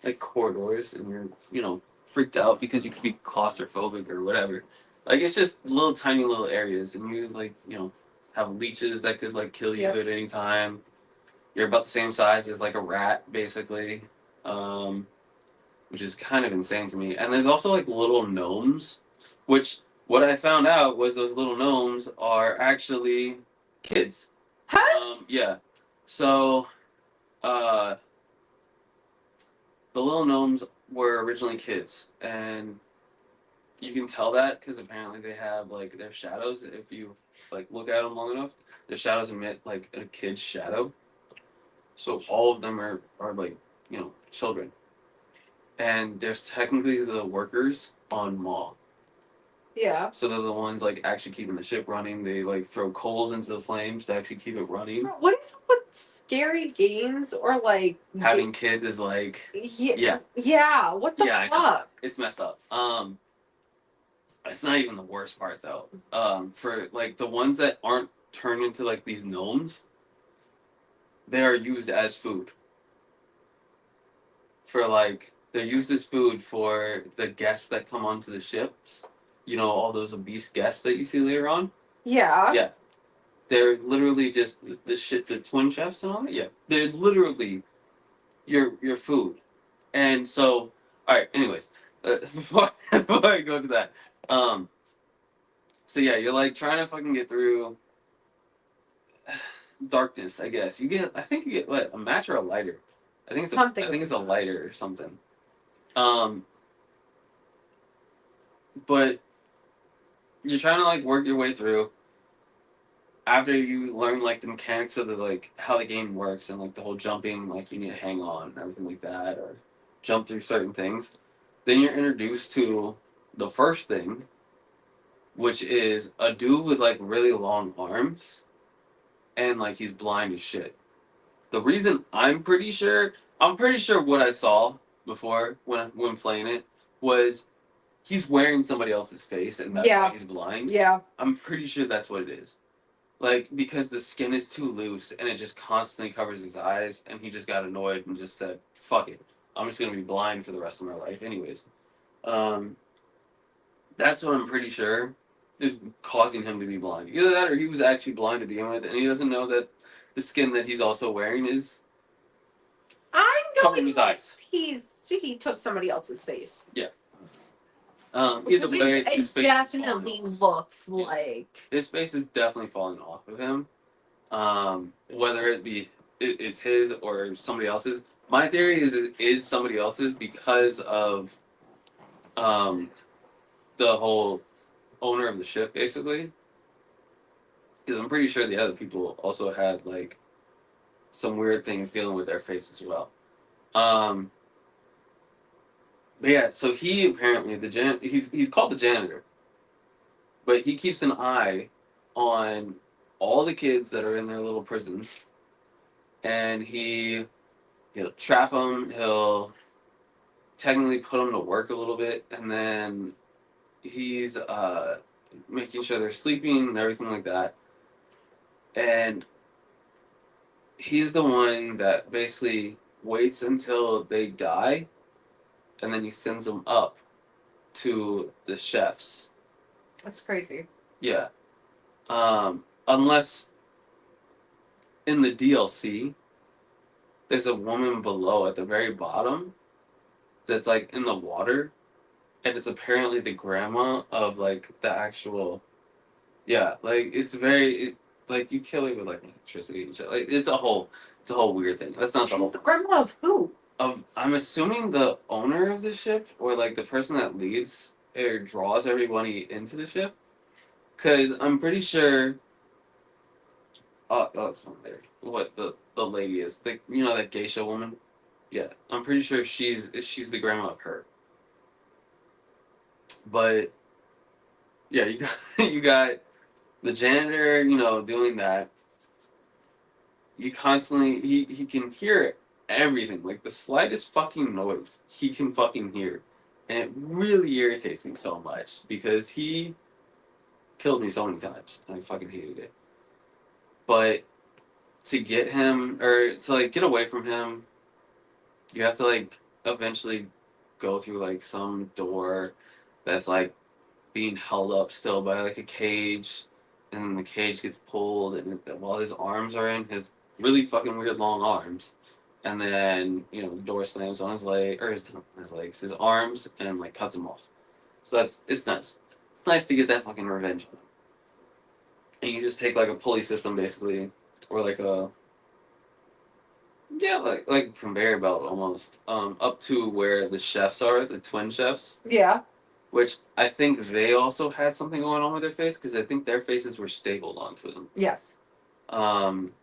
like corridors, and you're freaked out because you could be claustrophobic or whatever. Like it's just little tiny little areas, and you like have leeches that could like kill you Yep. at any time. You're about the same size as like a rat, basically. Um, which is kind of insane to me. And there's also like little gnomes, which what I found out was those little gnomes are actually kids. Huh? Yeah. So uh, the little gnomes were originally kids, and you can tell that because apparently they have like their shadows. If you like look at them long enough, their shadows emit like a kid's shadow. So all of them are like children, and there's technically the workers on Maw. Yeah. So they're the ones like actually keeping the ship running. They like throw coals into the flames to actually keep it running. Bro, what is up with scary games or like Having kids is like yeah, yeah, yeah, what the yeah, I know. fuck? It's messed up. It's not even the worst part though. For like the ones that aren't turned into like these gnomes, they are used as food. For like they're used as food for the guests that come onto the ships. You know, all those obese guests that you see later on. Yeah. Yeah, they're literally just the shit. The twin chefs and all that. Yeah, they're literally your food. And so, all right. Anyways, before I go to that, um, so yeah, you're like trying to fucking get through darkness. I guess I think you get what, a match or a lighter. Something I think like it's a that. lighter or something. Um, but you're trying to like work your way through. After you learn like the mechanics of the like how the game works and like the whole jumping, like you need to hang on and everything like that, or jump through certain things, then you're introduced to the first thing, which is a dude with like really long arms and like he's blind as shit. The reason I'm pretty sure what I saw before when playing it was he's wearing somebody else's face and that's why Yeah. he's blind. Yeah. I'm pretty sure that's what it is. Like because the skin is too loose and it just constantly covers his eyes, and he just got annoyed and just said, "Fuck it, I'm just gonna be blind for the rest of my life, anyways." Um, that's what I'm pretty sure is causing him to be blind. Either that, or he was actually blind to begin with, and he doesn't know that the skin that he's also wearing is I'm covering going his with eyes. he took somebody else's face. Yeah. Either Because way, his it face is falling definitely off. looks Yeah. like His face is definitely falling off of him. Whether it be it's his or somebody else's. My theory is it is somebody else's because of um, the whole owner of the ship, basically. Because I'm pretty sure the other people also had like some weird things dealing with their face as well. Um, but yeah, so he apparently he's called the janitor, but he keeps an eye on all the kids that are in their little prisons, and he'll trap them. He'll technically put them to work a little bit, and then he's making sure they're sleeping and everything like that. And he's the one that basically waits until they die, and then he sends them up to the chefs. That's crazy. Yeah. Unless in the DLC, there's a woman below at the very bottom that's like in the water, and it's apparently the grandma of like the actual. Yeah, like it's like you kill it with like electricity and shit. Like it's a whole weird thing. That's not the She's whole the point. grandma of who? Of I'm assuming the owner of the ship or like the person that leads or draws everybody into the ship, because I'm pretty sure. Oh, it's not there. What the lady is? That geisha woman. Yeah, I'm pretty sure she's the grandma of her. But yeah, you got you got the janitor, doing that. You constantly he can hear everything, like the slightest fucking noise he can fucking hear, and it really irritates me so much because he killed me so many times and I fucking hated it. But to get him or to like get away from him, you have to like eventually go through like some door that's like being held up still by like a cage, and then the cage gets pulled, and while his arms are in his really fucking weird long arms, and then the door slams on his leg or his legs, his arms, and like cuts him off. So it's nice. It's nice to get that fucking revenge on him. And you just take like a pulley system basically, or like a yeah, like a conveyor belt almost, up to where the chefs are, the twin chefs. Yeah. Which I think they also had something going on with their face because I think their faces were stapled onto them. Yes. Um,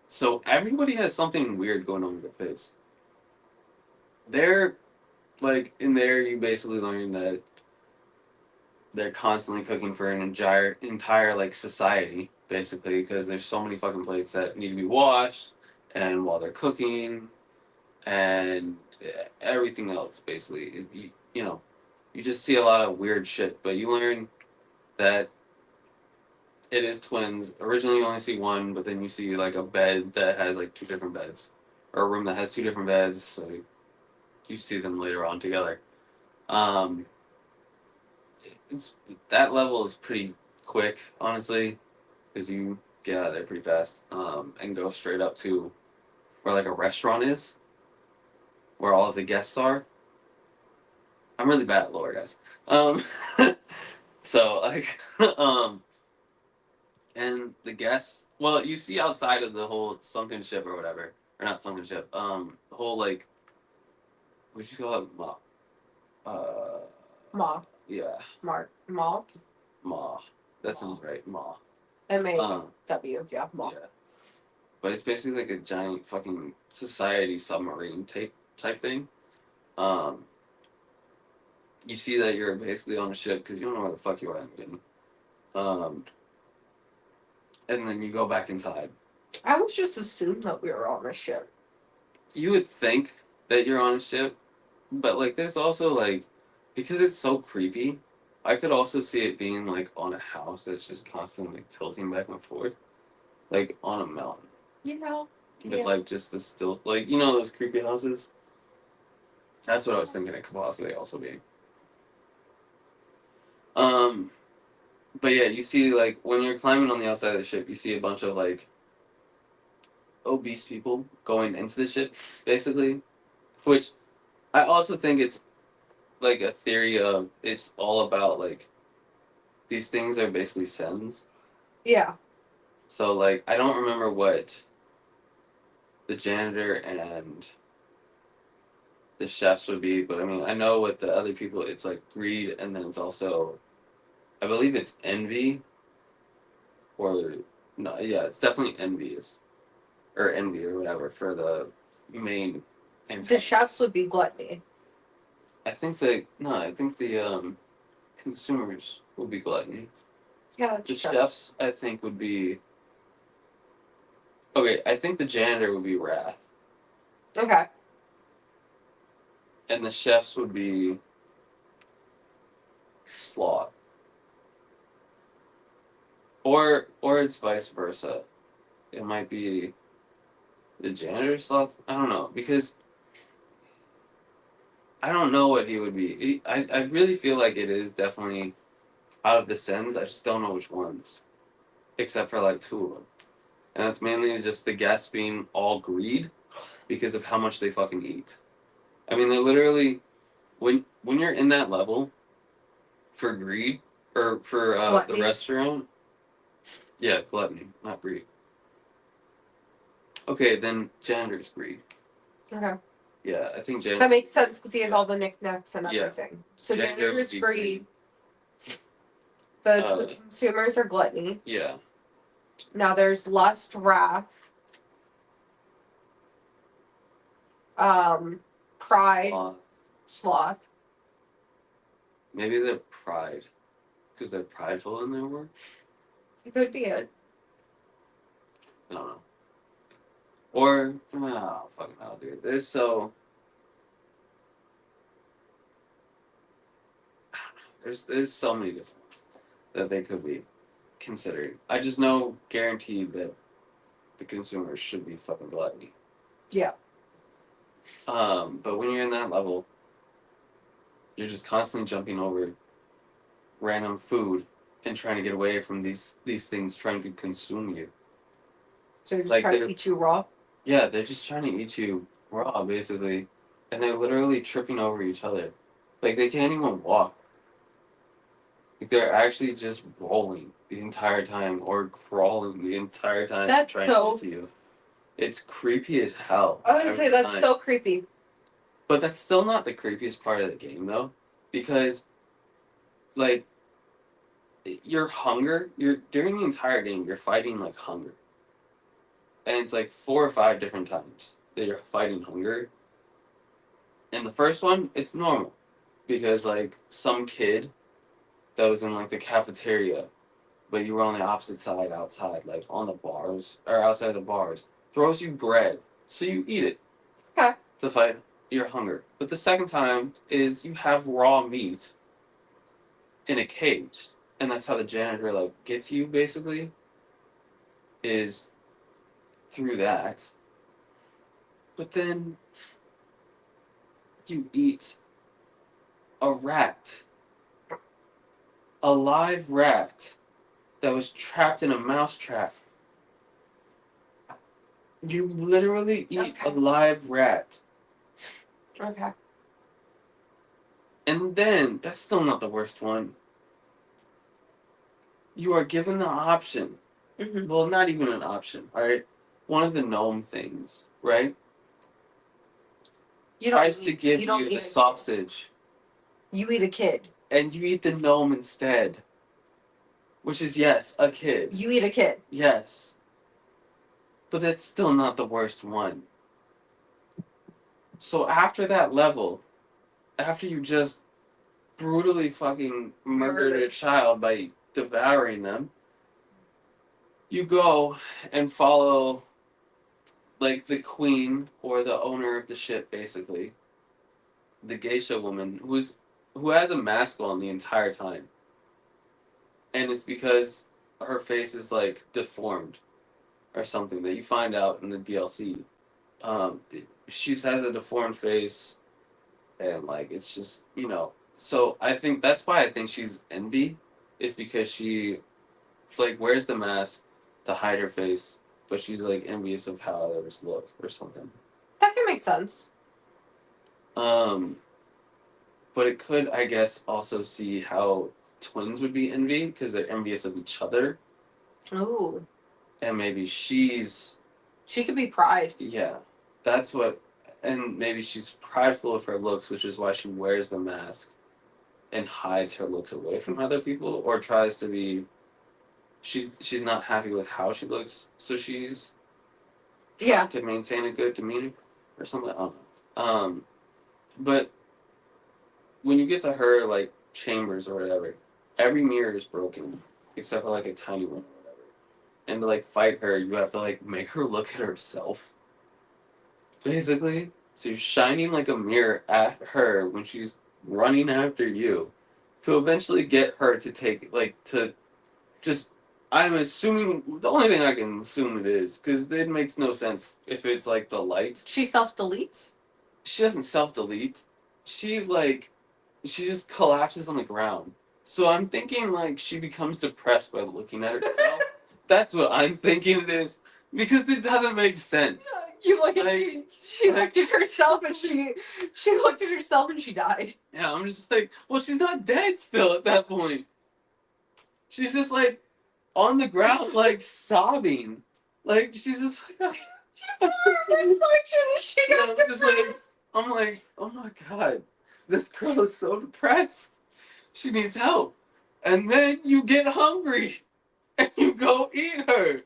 so everybody has something weird going on with their face. They're like in there, you basically learn that they're constantly cooking for an entire like society, basically, because there's so many fucking plates that need to be washed, and while they're cooking, and everything else, basically, you just see a lot of weird shit. But you learn that it is twins. Originally, you only see one, but then you see like a bed that has like two different beds, or a room that has two different beds. So you see them later on together. Um, it's that level is pretty quick, honestly, because you get out of there pretty fast, and go straight up to where like a restaurant is, where all of the guests are. I'm really bad at lore, guys. Um, so like, and the guests, well, you see outside of the whole sunken ship or whatever, or not sunken ship, the whole like, what you call it, uh, Ma. yeah, Mark. Ma. ma. That sounds right, ma. MAW. Yeah. Ma. Yeah, but it's basically like a giant fucking society submarine type thing. Um, you see that you're basically on a ship because you don't know where the fuck you are. Um, and then you go back inside. I was just assumed that we were on a ship. You would think that you're on a ship, but like there's also like because it's so creepy, I could also see it being like on a house that's just constantly like tilting back and forth. Like on a mountain. You know. With Yeah. like just the still like those creepy houses? That's what I was thinking it could possibly also be. Um but yeah, you see like when you're climbing on the outside of the ship, you see a bunch of like obese people going into the ship, basically. Which I also think it's like a theory of it's all about like these things are basically sins. Yeah. So like I don't remember what the janitor and the chefs would be, but I mean I know what the other people it's like greed and then it's also I believe it's envy or no yeah, it's definitely envious or envy or whatever for the main The chefs antagonist. would be gluttony. I think the consumers would be gluttony. Yeah, The that's true. chefs I think would be okay, I think the janitor would be wrath. Okay. And the chefs would be sloth. Or it's vice versa. It might be the janitor sloth. I don't know because I don't know what he would be. I really feel like it is definitely out of the sins. I just don't know which ones, except for like two of them, and that's mainly just the guests being all greed because of how much they fucking eat. I mean, they literally when you're in that level for greed or for the Gluttony. restaurant, yeah, gluttony, not greed. Okay, then janitor's greed. Okay. Yeah, I think That janitor. makes sense because he has all the knickknacks and Yeah, everything. So janitor would janitor's be greed. greed. The consumers are gluttony. Yeah, Now there's lust, wrath, um, pride, uh, sloth. maybe they're pride because they're prideful in their work. It could be it. I don't know. Or oh fucking hell, dude. There's so many different ones that they could be considering. I just know guaranteed that the consumers should be fucking gluttony. Yeah. But when you're in that level, you're just constantly jumping over random food and trying to get away from these things trying to consume you. So you're just Like trying to eat you raw. yeah, they're just trying to eat you raw basically, and they're literally tripping over each other. Like they can't even walk. Like they're actually just rolling the entire time or crawling the entire time That's trying to so. get to you. It's creepy as hell I would say every that's time. so creepy. But that's still not the creepiest part of the game though, because like your hunger, you're during the entire game, you're fighting like hunger, and it's like 4 or 5 different times that you're fighting hunger. And the first one, it's normal because like some kid that was in like the cafeteria, but you were on the opposite side outside, like on the bars or outside the bars, throws you bread, so you eat it Okay. to fight your hunger. But the second time is you have raw meat in a cage, and that's how the janitor like gets you basically is through that. But then you eat a rat, a live rat that was trapped in a mouse trap. You literally eat a Okay. live rat. Okay. And then, that's still not the worst one. You are given the option. Mm-hmm. Well, not even an option, alright? One of the gnome things, right? You don't Tries to eat. give You don't you eat the a kid. sausage, You eat a kid. and you eat the gnome instead. Which is, yes, a kid. You eat a kid. Yes. But that's still not the worst one. So after that level, after you just brutally fucking murdered a child by devouring them, you go and follow like the queen or the owner of the ship, basically, the geisha woman who has a mask on the entire time, and it's because her face is like deformed or something that you find out in the DLC. Um, she has a deformed face, and like it's just So I think that's why I think she's envy, is because she like wears the mask to hide her face, but she's like envious of how others look or something. That can make sense. Um, but it could, I guess, also see how twins would be envy because they're envious of each other, Ooh. and maybe she's She could be pride. yeah, that's what, and maybe she's prideful of her looks, which is why she wears the mask and hides her looks away from other people, or tries to be. She's not happy with how she looks, so she's Yeah. trying to maintain a good demeanor or something. I don't know. But when you get to her like chambers or whatever, every mirror is broken except for like a tiny one or whatever. And to like fight her, you have to like make her look at herself, basically. So you're shining like a mirror at her when she's running after you, to eventually get her to take like to just I'm assuming the only thing I can assume it is because it makes no sense if it's like the light. She self deletes. She doesn't self delete. She like she just collapses on the ground. So I'm thinking like she becomes depressed by looking at herself. That's what I'm thinking it is because it doesn't make sense. You look at Like, she looked at herself and she looked at herself and she died. yeah, I'm just like, well, she's not dead still at that point. She's just like on the ground, like sobbing. Like she's just like, She saw her reflection and she got I'm just like, depressed. I'm like, oh my god, this girl is so depressed. She needs help. And then you get hungry and you go eat her.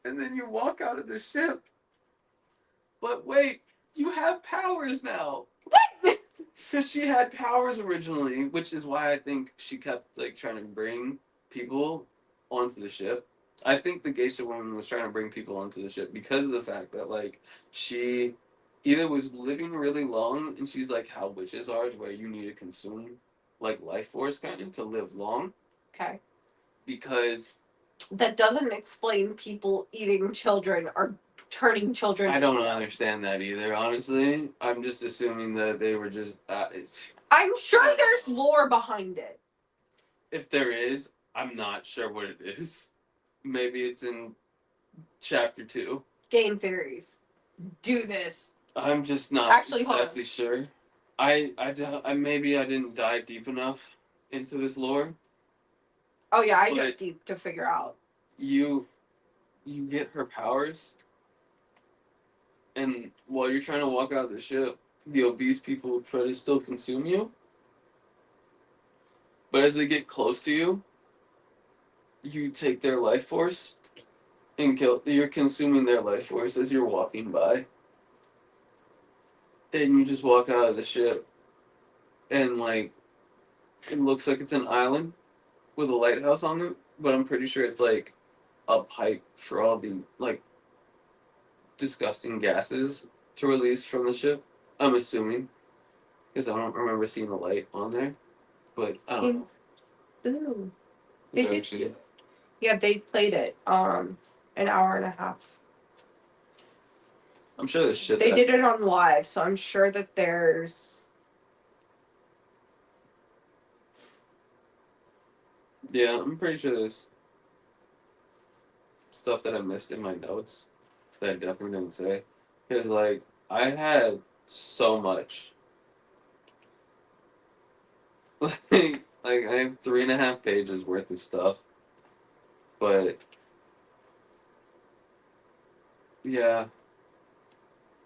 And then you walk out of the ship. But wait, you have powers now. What? Because she had powers originally, which is why I think she kept like trying to bring people onto the ship. I think the geisha woman was trying to bring people onto the ship because of the fact that like she either was living really long and she's like how witches are, where you need to consume like life force kind of to live long. Okay. Because That doesn't explain people eating children or turning children. I don't understand that either, honestly. I'm just assuming that they were just. I'm sure there's lore behind it. If there is, I'm not sure what it is. Maybe it's in chapter 2. Game theories. Do this. I'm just not Actually, exactly sure. I maybe I didn't dive deep enough into this lore. Oh yeah, I But dug deep to figure out. you get her powers, and while you're trying to walk out of the ship, the obese people try to still consume you. But as they get close to you, you take their life force and kill. You're consuming their life force as you're walking by, and you just walk out of the ship, and like it looks like it's an island with a lighthouse on it, but I'm pretty sure it's like a pipe for all the like disgusting gases to release from the ship. I'm assuming because I don't remember seeing a light on there, but I don't know. Ooh. Is that actually? Yeah, they played it an hour and a half. I'm sure there's shit. They did it on live, so I'm sure that there's. Yeah, I'm pretty sure there's stuff that I missed in my notes that I definitely didn't say. Because, like, I had so much. like, I have 3.5 pages worth of stuff. But, yeah.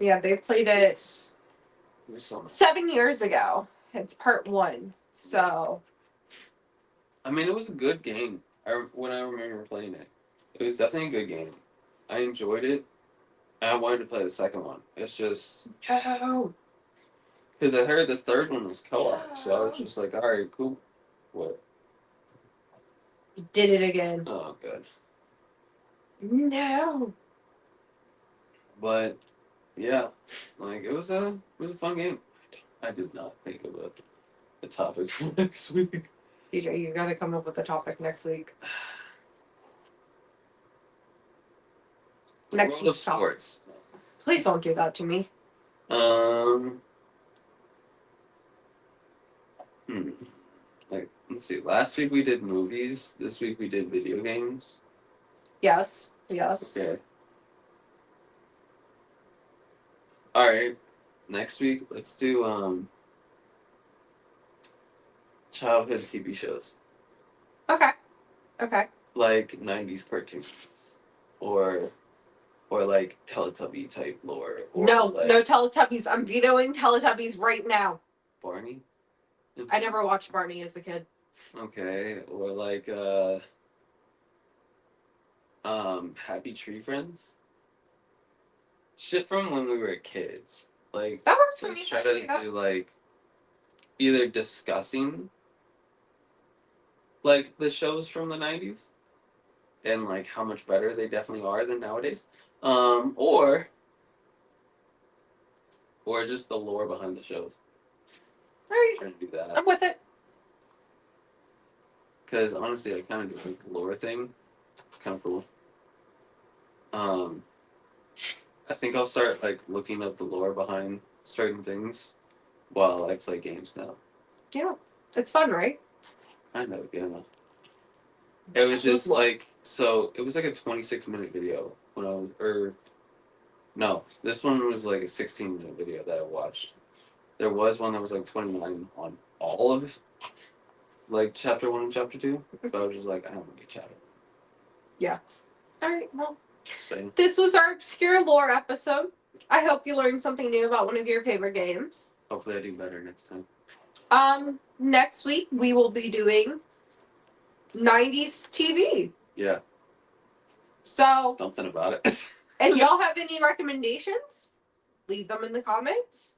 Yeah, they played it So 7 years ago. It's part 1. So. I mean, it was a good game. When I remember playing it, it was definitely a good game. I enjoyed it. And I wanted to play the second one. It's just Oh. because I heard the third one was co-op, so I was just like, all right, cool. What? You did it again. Oh, good. No. But yeah, like it was a fun game. I did not think of a topic for next week. DJ, you gotta come up with a topic next week. The Next world of week's topic. sports. Please don't do that to me. Um. Hmm. Like, let's see. Last week we did movies. This week we did video games. Yes. Yes. Okay. All right. Next week, let's do childhood TV shows Okay. Okay. like '90s cartoons or like Teletubby type lore. Or No, like no Teletubbies. I'm vetoing Teletubbies right now. Barney. I never watched Barney as a kid. Okay, or like Happy Tree Friends. Shit from when we were kids. Like That works for me. just try to do like either discussing like the shows from the '90s and like how much better they definitely are than nowadays, or just the lore behind the shows. right. Trying to do that. I'm with it. Because honestly, I kind of do like the lore thing. Kind of cool. Um, I think I'll start like looking up the lore behind certain things while I play games now. Yeah. It's fun, right? Kind of, yeah. It was just like so. It was like a 26-minute video when I was, or no, this one was like a 16-minute video that I watched. There was one that was like 29 on all of like chapter 1 and chapter 2, but I was just like, I don't want to get chapter. Yeah. All right. Well, So, this was our obscure lore episode. I hope you learned something new about one of your favorite games. hopefully, I do better next time. Next week we will be doing 90s TV. Yeah. So, Something about it. if y'all have any recommendations, leave them in the comments.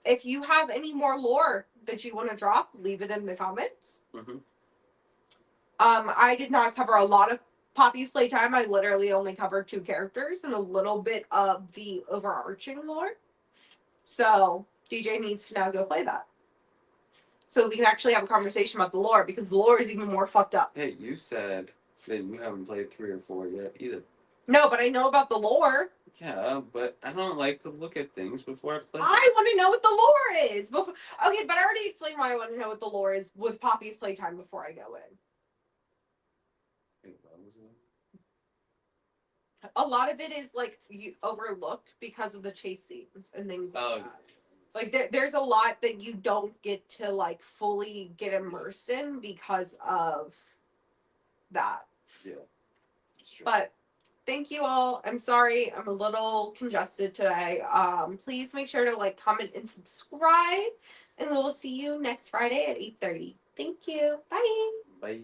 If you have any more lore that you want to drop, leave it in the comments. Mm-hmm. I did not cover a lot of Poppy's playtime. I literally only covered 2 characters and a little bit of the overarching lore. So DJ needs to now go play that. So we can actually have a conversation about the lore, because the lore is even more fucked up. Hey, you said that you haven't played 3 or 4 yet either. No, but I know about the lore. Yeah, but I don't like to look at things before I play. I want to know what the lore is. Okay, but I already explained why I want to know what the lore is with Poppy's playtime before I go in. A lot of it is like you overlooked because of the chase scenes and things like that. Like there's a lot that you don't get to like fully get immersed in because of that. Yeah, that's true. But thank you all. I'm sorry, I'm a little congested today. Please make sure to like, comment, and subscribe, and we will see you next Friday at 8:30. Thank you. Bye. Bye.